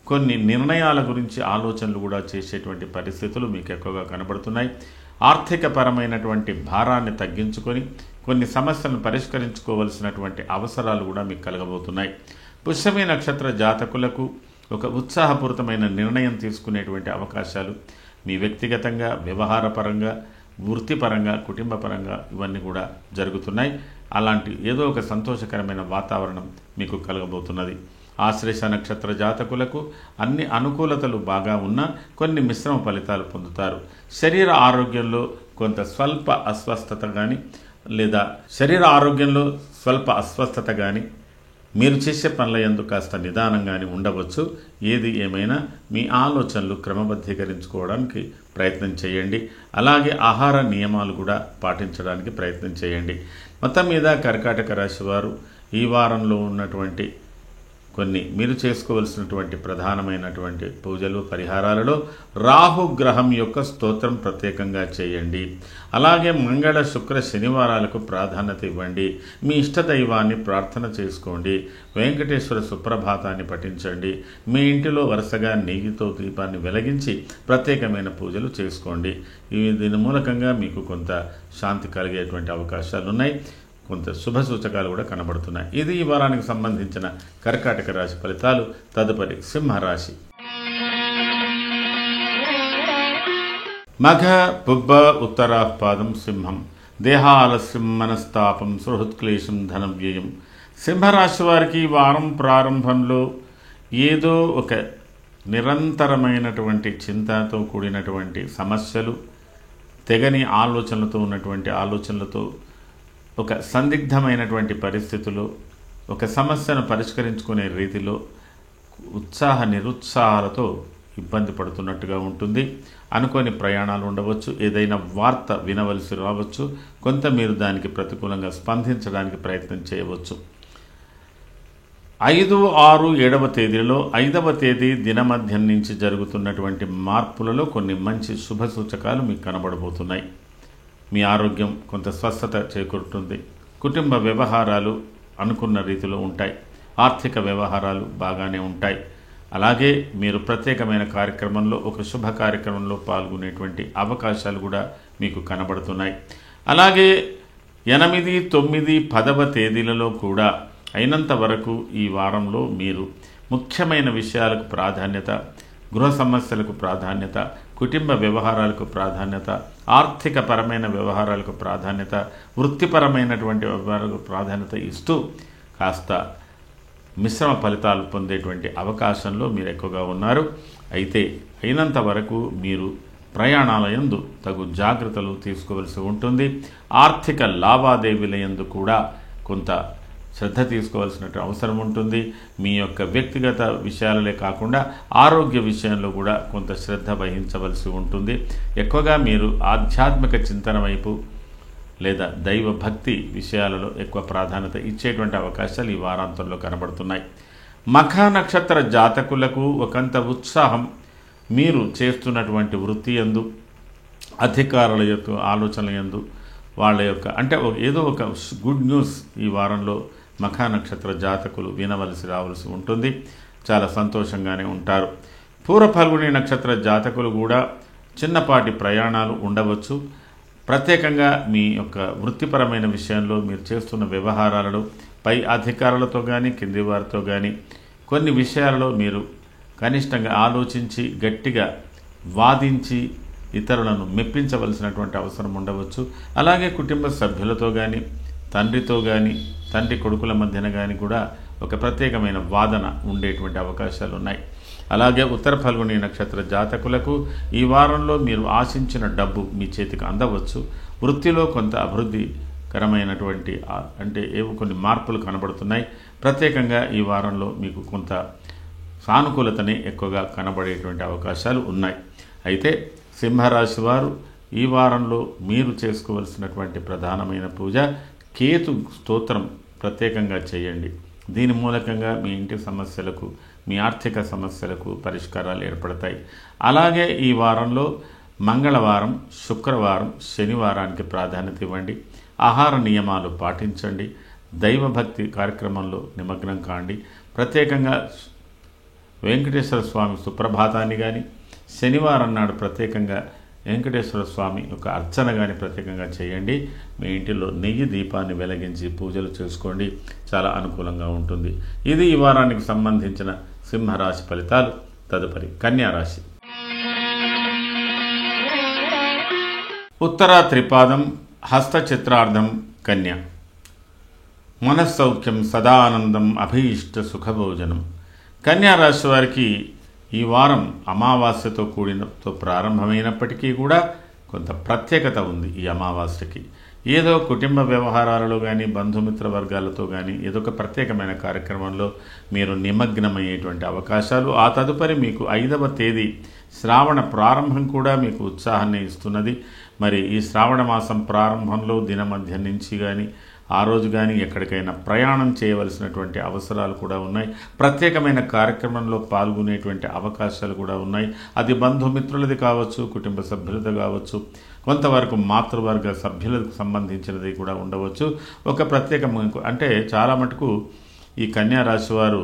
A: కొన్ని నిర్ణయాల గురించి ఆలోచనలు కూడా చేసేటువంటి పరిస్థితులు మీకు ఎక్కువగా కనబడుతున్నాయి. ఆర్థికపరమైనటువంటి భారాన్ని తగ్గించుకొని కొన్ని సమస్యలను పరిష్కరించుకోవలసినటువంటి అవసరాలు కూడా మీకు కలగబోతున్నాయి. పుష్యమి నక్షత్ర జాతకులకు ఒక ఉత్సాహపూరితమైన నిర్ణయం తీసుకునేటువంటి అవకాశాలు మీ వ్యక్తిగతంగా, వ్యవహారపరంగా, వృత్తిపరంగా, కుటుంబపరంగా ఇవన్నీ కూడా జరుగుతున్నాయి. అలాంటి ఏదో ఒక సంతోషకరమైన వాతావరణం మీకు కలగబోతున్నది. ఆశ్లేష నక్షత్ర జాతకులకు అన్ని అనుకూలతలు బాగా ఉన్నా కొన్ని మిశ్రమ ఫలితాలు పొందుతారు. శరీర ఆరోగ్యంలో కొంత స్వల్ప అస్వస్థత కానీ మీరు చేసే పనుల యందు కాస్త నిదానంగానే ఉండవచ్చు. ఏది ఏమైనా మీ ఆలోచనలు క్రమబద్ధీకరించుకోవడానికి ప్రయత్నం చేయండి. అలాగే ఆహార నియమాలు కూడా పాటించడానికి ప్రయత్నం చేయండి. మొత్తం మీద కర్కాటక రాశి వారు ఈ వారంలో ఉన్నటువంటి కొన్ని మీరు చేసుకోవలసినటువంటి ప్రధానమైనటువంటి పూజలు, పరిహారాలలో రాహు గ్రహం యొక్క స్తోత్రం ప్రత్యేకంగా చేయండి. అలాగే మంగళ, శుక్ర, శనివారాలకు ప్రాధాన్యత ఇవ్వండి. మీ ఇష్టదైవాన్ని ప్రార్థన చేసుకోండి. వెంకటేశ్వర సుప్రభాతాన్ని పఠించండి. మీ ఇంటిలో వరుసగా నెయ్యితో దీపాన్ని వెలిగించి ప్రత్యేకమైన పూజలు చేసుకోండి. దీని మూలకంగా మీకు కొంత శాంతి కలిగేటువంటి అవకాశాలు ఉన్నాయి. కొంత శుభ సూచకాలు కూడా కనబడుతున్నాయి. ఇది ఈ వారానికి సంబంధించిన కర్కాటక రాశి ఫలితాలు. తదుపరి సింహరాశి. మఘ, పుబ్బ, ఉత్తరాపాదం సింహం. దేహాలస్యం, మనస్తాపం, సుహృత్క్లేశం, ధనవ్యయం. సింహరాశి వారికి వారం ప్రారంభంలో ఏదో ఒక నిరంతరమైనటువంటి చింతతో కూడినటువంటి సమస్యలు, తెగని ఆలోచనలతో ఉన్నటువంటి ఆలోచనలతో, ఒక సందిగ్ధమైనటువంటి పరిస్థితిలో, ఒక సమస్యను పరిష్కరించుకునే రీతిలో నిరుత్సాహాలతో ఇబ్బంది పడుతున్నట్టుగా ఉంటుంది. అనుకోని ప్రయాణాలు ఉండవచ్చు. ఏదైనా వార్త వినవలసి రావచ్చు. కొంత మీరు దానికి ప్రతికూలంగా స్పందించడానికి ప్రయత్నం చేయవచ్చు. 5, 6, 7వ తేదీలలో 5వ తేదీ దినమధ్యం నుంచి జరుగుతున్నటువంటి మార్పులలో కొన్ని మంచి శుభ సూచకాలు మీకు కనబడబోతున్నాయి. మీ ఆరోగ్యం కొంత స్వస్థత చేకూరుతుంది. కుటుంబ వ్యవహారాలు అనుకున్న రీతిలో ఉంటాయి. ఆర్థిక వ్యవహారాలు బాగానే ఉంటాయి. అలాగే మీరు ప్రత్యేకమైన కార్యక్రమంలో, ఒక శుభ కార్యక్రమంలో పాల్గొనేటువంటి అవకాశాలు కూడా మీకు కనబడుతున్నాయి. అలాగే 8, 9, 10వ తేదీలలో కూడా అయినంత వరకు ఈ వారంలో మీరు ముఖ్యమైన విషయాలకు ప్రాధాన్యత, గృహ సమస్యలకు ప్రాధాన్యత, కుటుంబ వ్యవహారాలకు ప్రాధాన్యత, ఆర్థికపరమైన వ్యవహారాలకు ప్రాధాన్యత, వృత్తిపరమైనటువంటి వ్యవహారాలకు ప్రాధాన్యత ఇస్తూ కాస్త మిశ్రమ ఫలితాలు పొందేటువంటి అవకాశంలో మీరు ఎక్కువగా ఉన్నారు. అయితే అయినంత వరకు మీరు ప్రయాణాల యందు తగు జాగ్రత్తలు తీసుకోవలసి ఉంటుంది. ఆర్థిక లావాదేవీల యందు కూడా కొంత శ్రద్ధ తీసుకోవాల్సిన అవసరం ఉంటుంది. మీ యొక్క వ్యక్తిగత విషయాలే కాకుండా ఆరోగ్య విషయంలో కూడా కొంత శ్రద్ధ వహించవలసి ఉంటుంది. ఎక్కువగా మీరు ఆధ్యాత్మిక చింతన వైపు లేదా దైవ భక్తి విషయాలలో ఎక్కువ ప్రాధాన్యత ఇచ్చేటువంటి అవకాశాలు ఈ వారాంతంలో కనబడుతున్నాయి. మఖ నక్షత్ర జాతకులకు ఒకంత ఉత్సాహం మీరు చేస్తున్నటువంటి వృత్తి యందు, అధికారుల యొక్క ఆలోచనల యందు, వాళ్ళ యొక్క ఏదో ఒక గుడ్ న్యూస్ ఈ వారంలో మఖ నక్షత్ర జాతకులు వినవలసి రావాల్సి ఉంటుంది. చాలా సంతోషంగానే ఉంటారు. పూర్వ ఫల్గుణి నక్షత్ర జాతకులు కూడా చిన్నపాటి ప్రయాణాలు ఉండవచ్చు. ప్రత్యేకంగా మీ యొక్క వృత్తిపరమైన విషయంలో మీరు చేస్తున్న వ్యవహారాలలో పై అధికారులతో కానీ, కింది వారితో కానీ కొన్ని విషయాలలో మీరు కనిష్టంగా ఆలోచించి, గట్టిగా వాదించి ఇతరులను మెప్పించవలసినటువంటి అవసరం ఉండవచ్చు. అలాగే కుటుంబ సభ్యులతో కానీ, తండ్రితో కానీ, తండ్రి కొడుకుల మధ్యన కానీ కూడా ఒక ప్రత్యేకమైన వాదన ఉండేటువంటి అవకాశాలు ఉన్నాయి. అలాగే ఉత్తర ఫల్గుని నక్షత్ర జాతకులకు ఈ వారంలో మీరు ఆశించిన డబ్బు మీ చేతికి అందవచ్చు. వృత్తిలో కొంత అభివృద్ధికరమైనటువంటి అంటే ఏవో కొన్ని మార్పులు కనబడుతున్నాయి. ప్రత్యేకంగా ఈ వారంలో మీకు కొంత సానుకూలతనే ఎక్కువగా కనబడేటువంటి అవకాశాలు ఉన్నాయి. అయితే సింహరాశి వారు ఈ వారంలో మీరు చేసుకోవలసినటువంటి ప్రధానమైన పూజ కేతు స్తోత్రం ప్రత్యేకంగా చేయండి. దీని మూలకంగా మీ ఇంటి సమస్యలకు, మీ ఆర్థిక సమస్యలకు పరిష్కారాలు ఏర్పడతాయి. అలాగే ఈ వారంలో మంగళవారం, శుక్రవారం, శనివారానికి ప్రాధాన్యత ఇవ్వండి. ఆహార నియమాలు పాటించండి. దైవభక్తి కార్యక్రమంలో నిమగ్నం కాండి. ప్రత్యేకంగా వెంకటేశ్వర స్వామి సుప్రభాతాన్ని కానీ, శనివారం నాడు ప్రత్యేకంగా వెంకటేశ్వర స్వామి యొక్క అర్చన కానీ ప్రత్యేకంగా చేయండి. మీ ఇంటిలో నెయ్యి దీపాన్ని వెలిగించి పూజలు చేసుకోండి. చాలా అనుకూలంగా ఉంటుంది. ఇది ఈ వారానికి సంబంధించిన సింహరాశి ఫలితాలు. తదుపరి కన్యారాశి. ఉత్తర త్రిపాదం, హస్త చిత్రార్థం కన్య. మనస్సౌఖ్యం, సదానందం, అభీష్ట సుఖభోజనం. కన్యారాశి వారికి ఈ వారం అమావాస్యతో కూడినతో ప్రారంభమైనప్పటికీ కూడా కొంత ప్రత్యేకత ఉంది. ఈ అమావాస్యకి ఏదో కుటుంబ వ్యవహారాలలో కానీ, బంధుమిత్ర వర్గాలతో కానీ ఏదో ఒక ప్రత్యేకమైన కార్యక్రమంలో మీరు నిమగ్నమయ్యేటువంటి అవకాశాలు. ఆ తదుపరి మీకు 5వ తేదీ శ్రావణ ప్రారంభం కూడా మీకు ఉత్సాహాన్ని ఇస్తున్నది. మరి ఈ శ్రావణ మాసం ప్రారంభంలో దినమధ్యం నుంచి కానీ, ఆ రోజు కానీ ఎక్కడికైనా ప్రయాణం చేయవలసినటువంటి అవసరాలు కూడా ఉన్నాయి. ప్రత్యేకమైన కార్యక్రమంలో పాల్గొనేటువంటి అవకాశాలు కూడా ఉన్నాయి. అది బంధుమిత్రులది కావచ్చు, కుటుంబ సభ్యులది కావచ్చు, కొంతవరకు మాతృవర్గ సభ్యులకు సంబంధించినది కూడా ఉండవచ్చు. ఒక ప్రత్యేక అంటే చాలా మటుకు ఈ కన్యారాశి వారు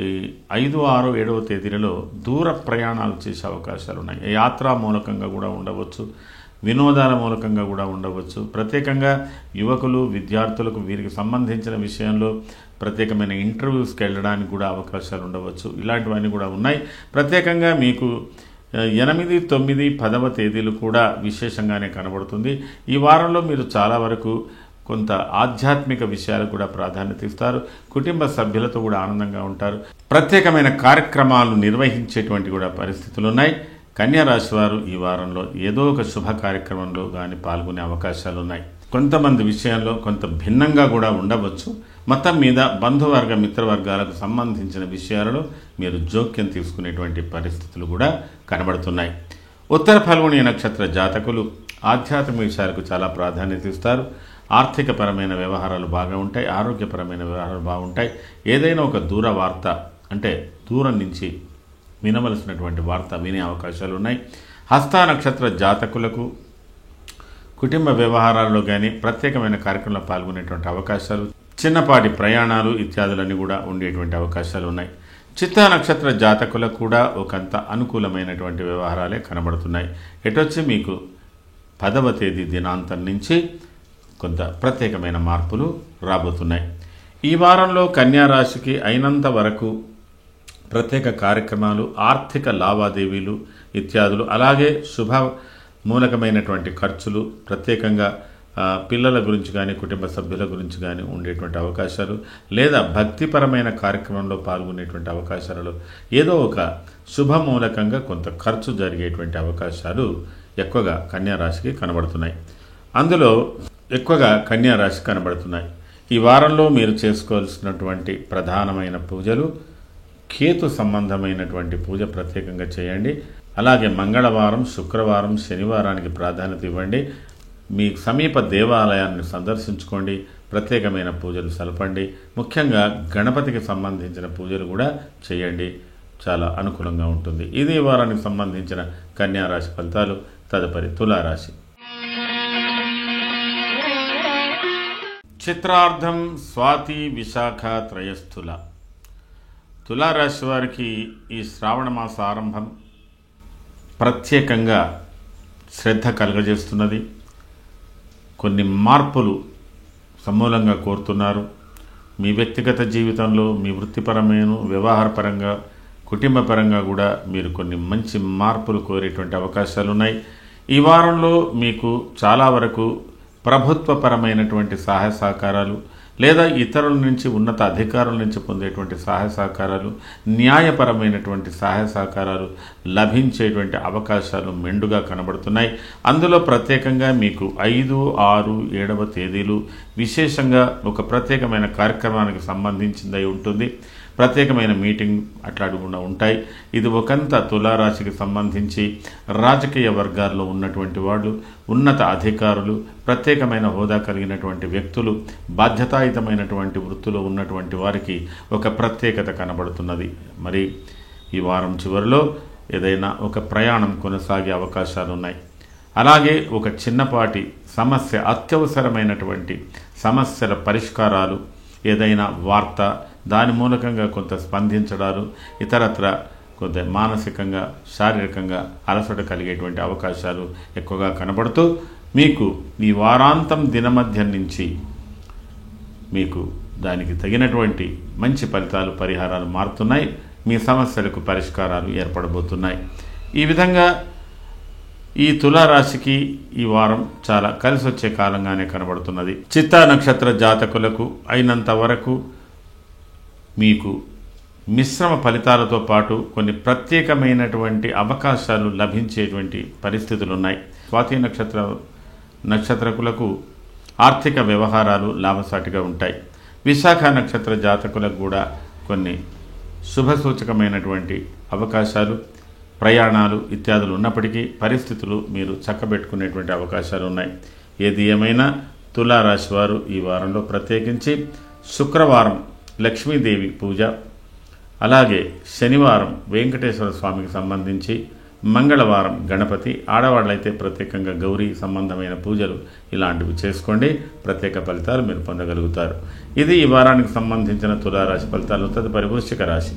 A: ఈ 5, 6, 7వ తేదీలలో దూర ప్రయాణాలు చేసే అవకాశాలు ఉన్నాయి. యాత్రా మూలకంగా కూడా ఉండవచ్చు, వినోదాల మూలకంగా కూడా ఉండవచ్చు. ప్రత్యేకంగా యువకులు, విద్యార్థులకు వీరికి సంబంధించిన విషయంలో ప్రత్యేకమైన ఇంటర్వ్యూస్కి వెళ్ళడానికి కూడా అవకాశాలు ఉండవచ్చు. ఇలాంటివన్నీ కూడా ఉన్నాయి. ప్రత్యేకంగా మీకు 8, 9, 10వ తేదీలు కూడా విశేషంగానే కనబడుతుంది. ఈ వారంలో మీరు చాలా వరకు కొంత ఆధ్యాత్మిక విషయాలకు కూడా ప్రాధాన్యత ఇస్తారు. కుటుంబ సభ్యులతో కూడా ఆనందంగా ఉంటారు. ప్రత్యేకమైన కార్యక్రమాలు నిర్వహించేటువంటి కూడా పరిస్థితులు ఉన్నాయి. కన్యారాశి వారు ఈ వారంలో ఏదో ఒక శుభ కార్యక్రమంలో కానీ పాల్గొనే అవకాశాలు ఉన్నాయి. కొంతమంది విషయంలో కొంత భిన్నంగా కూడా ఉండవచ్చు. మొత్తం మీద బంధువర్గ, మిత్రవర్గాలకు సంబంధించిన విషయాలలో మీరు జోక్యం తీసుకునేటువంటి పరిస్థితులు కూడా కనబడుతున్నాయి. ఉత్తర ఫల్గుని నక్షత్ర జాతకులు ఆధ్యాత్మిక విషయాలకు చాలా ప్రాధాన్యత ఇస్తారు. ఆర్థికపరమైన వ్యవహారాలు బాగా ఉంటాయి. ఆరోగ్యపరమైన వ్యవహారాలు బాగుంటాయి. ఏదైనా ఒక దూర వార్త అంటే దూరం నుంచి వినవలసినటువంటి వార్త వినే అవకాశాలు ఉన్నాయి. హస్త నక్షత్ర జాతకులకు కుటుంబ వ్యవహారాల్లో కానీ ప్రత్యేకమైన కార్యక్రమంలో పాల్గొనేటువంటి అవకాశాలు, చిన్నపాటి ప్రయాణాలు ఇత్యాదులన్నీ కూడా ఉండేటువంటి అవకాశాలు ఉన్నాయి. చిత్తా నక్షత్ర జాతకులకు కూడా ఒకంత అనుకూలమైనటువంటి వ్యవహారాలే కనబడుతున్నాయి. ఎటొచ్చి మీకు 10వ తేదీ దినాంతం నుంచి కొంత ప్రత్యేకమైన మార్పులు రాబోతున్నాయి. ఈ వారంలో కన్యారాశికి అయినంత వరకు ప్రత్యేక కార్యక్రమాలు, ఆర్థిక లావాదేవీలు ఇత్యాదులు, అలాగే శుభ మూలకమైనటువంటి ఖర్చులు, ప్రత్యేకంగా పిల్లల గురించి కానీ, కుటుంబ సభ్యుల గురించి కానీ ఉండేటువంటి అవకాశాలు, లేదా భక్తిపరమైన కార్యక్రమంలో పాల్గొనేటువంటి అవకాశాలలో ఏదో ఒక శుభమూలకంగా కొంత ఖర్చు జరిగేటువంటి అవకాశాలు ఎక్కువగా కన్యారాశికి కనబడుతున్నాయి. అందులో ఎక్కువగా కన్యారాశి కనబడుతున్నాయి. ఈ వారంలో మీరు చేసుకోవాల్సినటువంటి ప్రధానమైన పూజలు, కేతు సంబంధమైనటువంటి పూజ ప్రత్యేకంగా చేయండి. అలాగే మంగళవారం, శుక్రవారం, శనివారానికి ప్రాధాన్యత ఇవ్వండి. మీ సమీప దేవాలయాన్ని సందర్శించుకోండి. ప్రత్యేకమైన పూజలు సలపండి. ముఖ్యంగా గణపతికి సంబంధించిన పూజలు కూడా చేయండి. చాలా అనుకూలంగా ఉంటుంది. ఇది ఈ వారానికి సంబంధించిన కన్యారాశి ఫలితాలు. తదుపరి తులారాశి. చిత్రార్థం, స్వాతి, విశాఖ, త్రయస్థుల. తులారాశి వారికి ఈ శ్రావణ మాస ఆరంభం ప్రత్యేకంగా శ్రద్ధ కలుగజేస్తున్నది. కొన్ని మార్పులు సమూలంగా కోరుతున్నారు. మీ వ్యక్తిగత జీవితంలో, మీ వృత్తిపరమైన, వ్యవహారపరంగా, కుటుంబపరంగా కూడా మీరు కొన్ని మంచి మార్పులు కోరేటువంటి అవకాశాలు ఉన్నాయి. ఈ వారంలో మీకు చాలా వరకు ప్రభుత్వపరమైనటువంటి సహాయ సహకారాలు లేదా ఇతరుల నుంచి ఉన్నత అధికారుల నుంచి పొందేటువంటి సహాయ సహకారాలు, న్యాయపరమైనటువంటి సహాయ సహకారాలు లభించేటువంటి అవకాశాలు మెండుగా కనబడుతున్నాయి. అందులో ప్రత్యేకంగా మీకు 5, 6, 7వ తేదీలు విశేషంగా ఒక ప్రత్యేకమైన కార్యక్రమానికి సంబంధించిందై ఉంటుంది. ప్రత్యేకమైన మీటింగ్ అట్లాడకుండా ఉంటాయి. ఇది ఒకంత తులారాశికి సంబంధించి రాజకీయ వర్గాల్లో ఉన్నటువంటి వాళ్ళు, ఉన్నత అధికారులు, ప్రత్యేకమైన హోదా కలిగినటువంటి వ్యక్తులు, బాధ్యతాయుతమైనటువంటి వృత్తిలో ఉన్నటువంటి వారికి ఒక ప్రత్యేకత కనబడుతున్నది. మరి ఈ వారం చివరిలో ఏదైనా ఒక ప్రయాణం కొనసాగే అవకాశాలు ఉన్నాయి. అలాగే ఒక చిన్నపాటి సమస్య, అత్యవసరమైనటువంటి సమస్యల పరిష్కారాలు, ఏదైనా వార్త, దాని మూలకంగా కొంత స్పందించడాలు, ఇతరత్ర కొంత మానసికంగా శారీరకంగా అలసట కలిగేటువంటి అవకాశాలు ఎక్కువగా కనబడుతూ మీకు ఈ వారాంతం దినమధ్యం నుంచి మీకు దానికి తగినటువంటి మంచి ఫలితాలు, పరిహారాలు మారుతున్నాయి. మీ సమస్యలకు పరిష్కారాలు ఏర్పడబోతున్నాయి. ఈ విధంగా ఈ తులారాశికి ఈ వారం చాలా కలిసి వచ్చే కాలంగానే కనబడుతున్నది. చిత్తా నక్షత్ర జాతకులకు అయినంత వరకు మీకు మిశ్రమ ఫలితాలతో పాటు కొన్ని ప్రత్యేకమైనటువంటి అవకాశాలు లభించేటువంటి పరిస్థితులు ఉన్నాయి. స్వాతి నక్షత్రకులకు ఆర్థిక వ్యవహారాలు లాభసాటిగా ఉంటాయి. విశాఖ నక్షత్ర జాతకులకు కూడా కొన్ని శుభసూచకమైనటువంటి అవకాశాలు, ప్రయాణాలు ఇత్యాదులు ఉన్నప్పటికీ పరిస్థితులు మీరు చక్కబెట్టుకునేటువంటి అవకాశాలు ఉన్నాయి. ఏది ఏమైనా తులారాశి వారు ఈ వారంలో ప్రత్యేకించి శుక్రవారం లక్ష్మీదేవి పూజ, అలాగే శనివారం వెంకటేశ్వర స్వామికి సంబంధించి, మంగళవారం గణపతి, ఆడవాళ్ళైతే ప్రత్యేకంగా గౌరీ సంబంధమైన పూజలు ఇలాంటివి చేసుకోండి. ప్రత్యేక ఫలితాలు మీరు పొందగలుగుతారు. ఇది ఈ వారానికి సంబంధించిన తులారాశి ఫలితాలు. తదుపరి వృశ్చిక రాశి.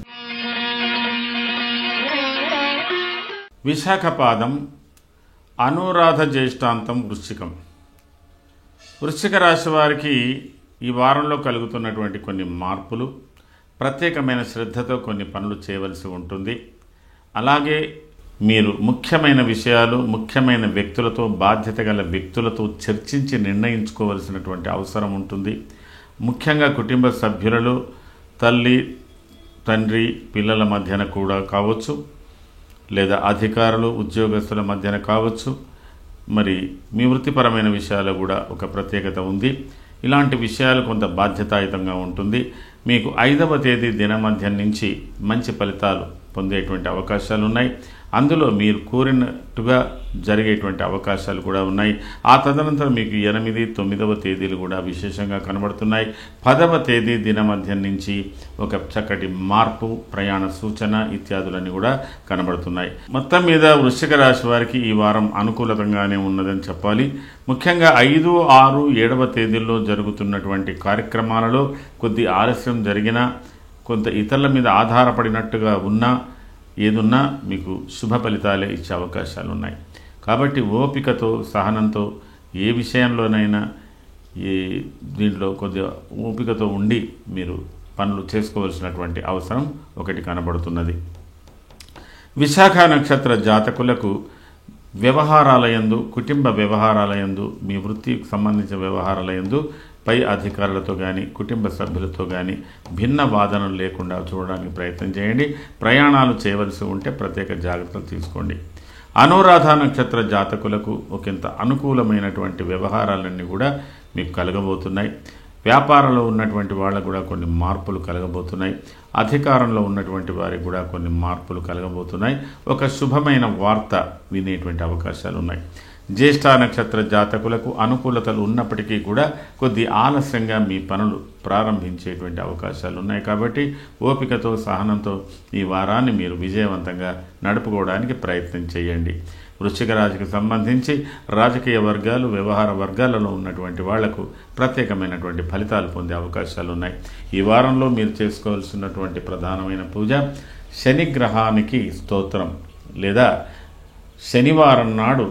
A: విశాఖ పాదం, అనురాధ జ్యేష్ఠాంతం వృశ్చికం. వృశ్చిక రాశి వారికి ఈ వారంలో కలుగుతున్నటువంటి కొన్ని మార్పులు, ప్రత్యేకమైన శ్రద్ధతో కొన్ని పనులు చేయవలసి ఉంటుంది. అలాగే మీరు ముఖ్యమైన విషయాలు, ముఖ్యమైన వ్యక్తులతో, బాధ్యత గల వ్యక్తులతో చర్చించి నిర్ణయించుకోవలసినటువంటి అవసరం ఉంటుంది. ముఖ్యంగా కుటుంబ సభ్యులలో తల్లి, తండ్రి, పిల్లల మధ్యన కూడా కావచ్చు, లేదా అధికారులు, ఉద్యోగస్తుల మధ్యన కావచ్చు. మరి మీ వృత్తిపరమైన విషయాల్లో కూడా ఒక ప్రత్యేకత ఉంది. ఇలాంటి విషయాలు కొంత బాధ్యతాయుతంగా ఉంటుంది. మీకు 5వ తేదీ దినమధ్యం నుంచి మంచి ఫలితాలు పొందేటువంటి అవకాశాలు ఉన్నాయి. అందులో మీరు కోరినట్టుగా జరిగేటువంటి అవకాశాలు కూడా ఉన్నాయి. ఆ తదనంతరం మీకు 8, 9వ తేదీలు కూడా విశేషంగా కనబడుతున్నాయి. 10వ తేదీ దినమధ్యం నుంచి ఒక చక్కటి మార్పు, ప్రయాణ సూచన ఇత్యాదులన్నీ కూడా కనబడుతున్నాయి. మొత్తం మీద వృశ్చిక రాశి వారికి ఈ వారం అనుకూలంగానే ఉన్నదని చెప్పాలి. ముఖ్యంగా 5, 6, 7వ తేదీల్లో జరుగుతున్నటువంటి కార్యక్రమాలలో కొద్ది ఆలస్యం జరిగినా, కొంత ఇతరుల మీద ఆధారపడినట్టుగా ఉన్నా, ఏదున్నా మీకు శుభ ఫలితాలే ఇచ్చే అవకాశాలు ఉన్నాయి. కాబట్టి ఓపికతో, సహనంతో ఏ విషయంలోనైనా దీంట్లో కొద్దిగా ఓపికతో ఉండి మీరు పనులు చేసుకోవాల్సినటువంటి అవసరం ఒకటి కనబడుతున్నది. విశాఖ నక్షత్ర జాతకులకు వ్యవహారాలయందు, కుటుంబ వ్యవహారాలయందు, మీ వృత్తికి సంబంధించిన వ్యవహారాలయందు పై అధికారులతో కానీ, కుటుంబ సభ్యులతో కానీ భిన్న వాదనలు లేకుండా చూడడానికి ప్రయత్నం చేయండి. ప్రయాణాలు చేయవలసి ఉంటే ప్రత్యేక జాగ్రత్తలు తీసుకోండి. అనురాధ నక్షత్ర జాతకులకు ఒకంత అనుకూలమైనటువంటి వ్యవహారాలన్నీ కూడా మీకు కలగబోతున్నాయి. వ్యాపారంలో ఉన్నటువంటి వాళ్ళకు కూడా కొన్ని మార్పులు కలగబోతున్నాయి. అధికారంలో ఉన్నటువంటి వారికి కూడా కొన్ని మార్పులు కలగబోతున్నాయి. ఒక శుభమైన వార్త వినేటువంటి అవకాశాలు ఉన్నాయి. జ్యేష్ఠ నక్షత్ర జాతకులకు అనుకూలతలు ఉన్నప్పటికీ కూడా కొద్ది ఆలస్యంగా మీ పనులు ప్రారంభించేటువంటి అవకాశాలు ఉన్నాయి. కాబట్టి ఓపికతో, సహనంతో ఈ వారాన్ని మీరు విజయవంతంగా నడుపుకోవడానికి ప్రయత్నం చేయండి. వృశ్చిక రాశికి సంబంధించి రాజకీయ వర్గాలు, వ్యవహార వర్గాలలో ఉన్నటువంటి వాళ్లకు ప్రత్యేకమైనటువంటి ఫలితాలు పొందే అవకాశాలు ఉన్నాయి. ఈ వారంలో మీరు చేసుకోవాల్సినటువంటి ప్రధానమైన పూజ శనిగ్రహానికి స్తోత్రం, లేదా శనివారం నాడు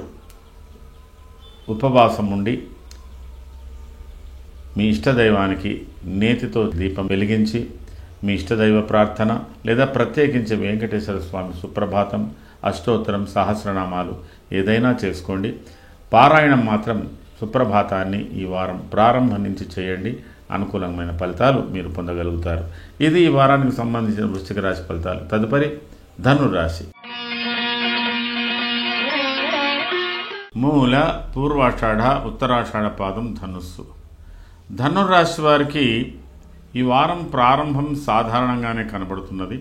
A: ఉపవాసం ఉండి మీ ఇష్టదైవానికి నేతితో దీపం వెలిగించి మీ ఇష్టదైవ ప్రార్థన, లేదా ప్రత్యేకించి వెంకటేశ్వర స్వామి సుప్రభాతం, అష్టోత్తరం, సహస్రనామాలు ఏదైనా చేసుకోండి. పారాయణం మాత్రం సుప్రభాతాన్ని ఈ వారం ప్రారంభం నుంచి చేయండి. అనుకూలమైన ఫలితాలు మీరు పొందగలుగుతారు. ఇది ఈ వారానికి సంబంధించిన వృశ్చిక రాశి ఫలితాలు. తదుపరి ధనుర్రాశి. మూల, పూర్వాషాఢ, ఉత్తరాషాఢ పాదం ధనుస్సు. ధనుర్రాశి వారికి ఈ వారం ప్రారంభం సాధారణంగానే కనబడుతున్నది.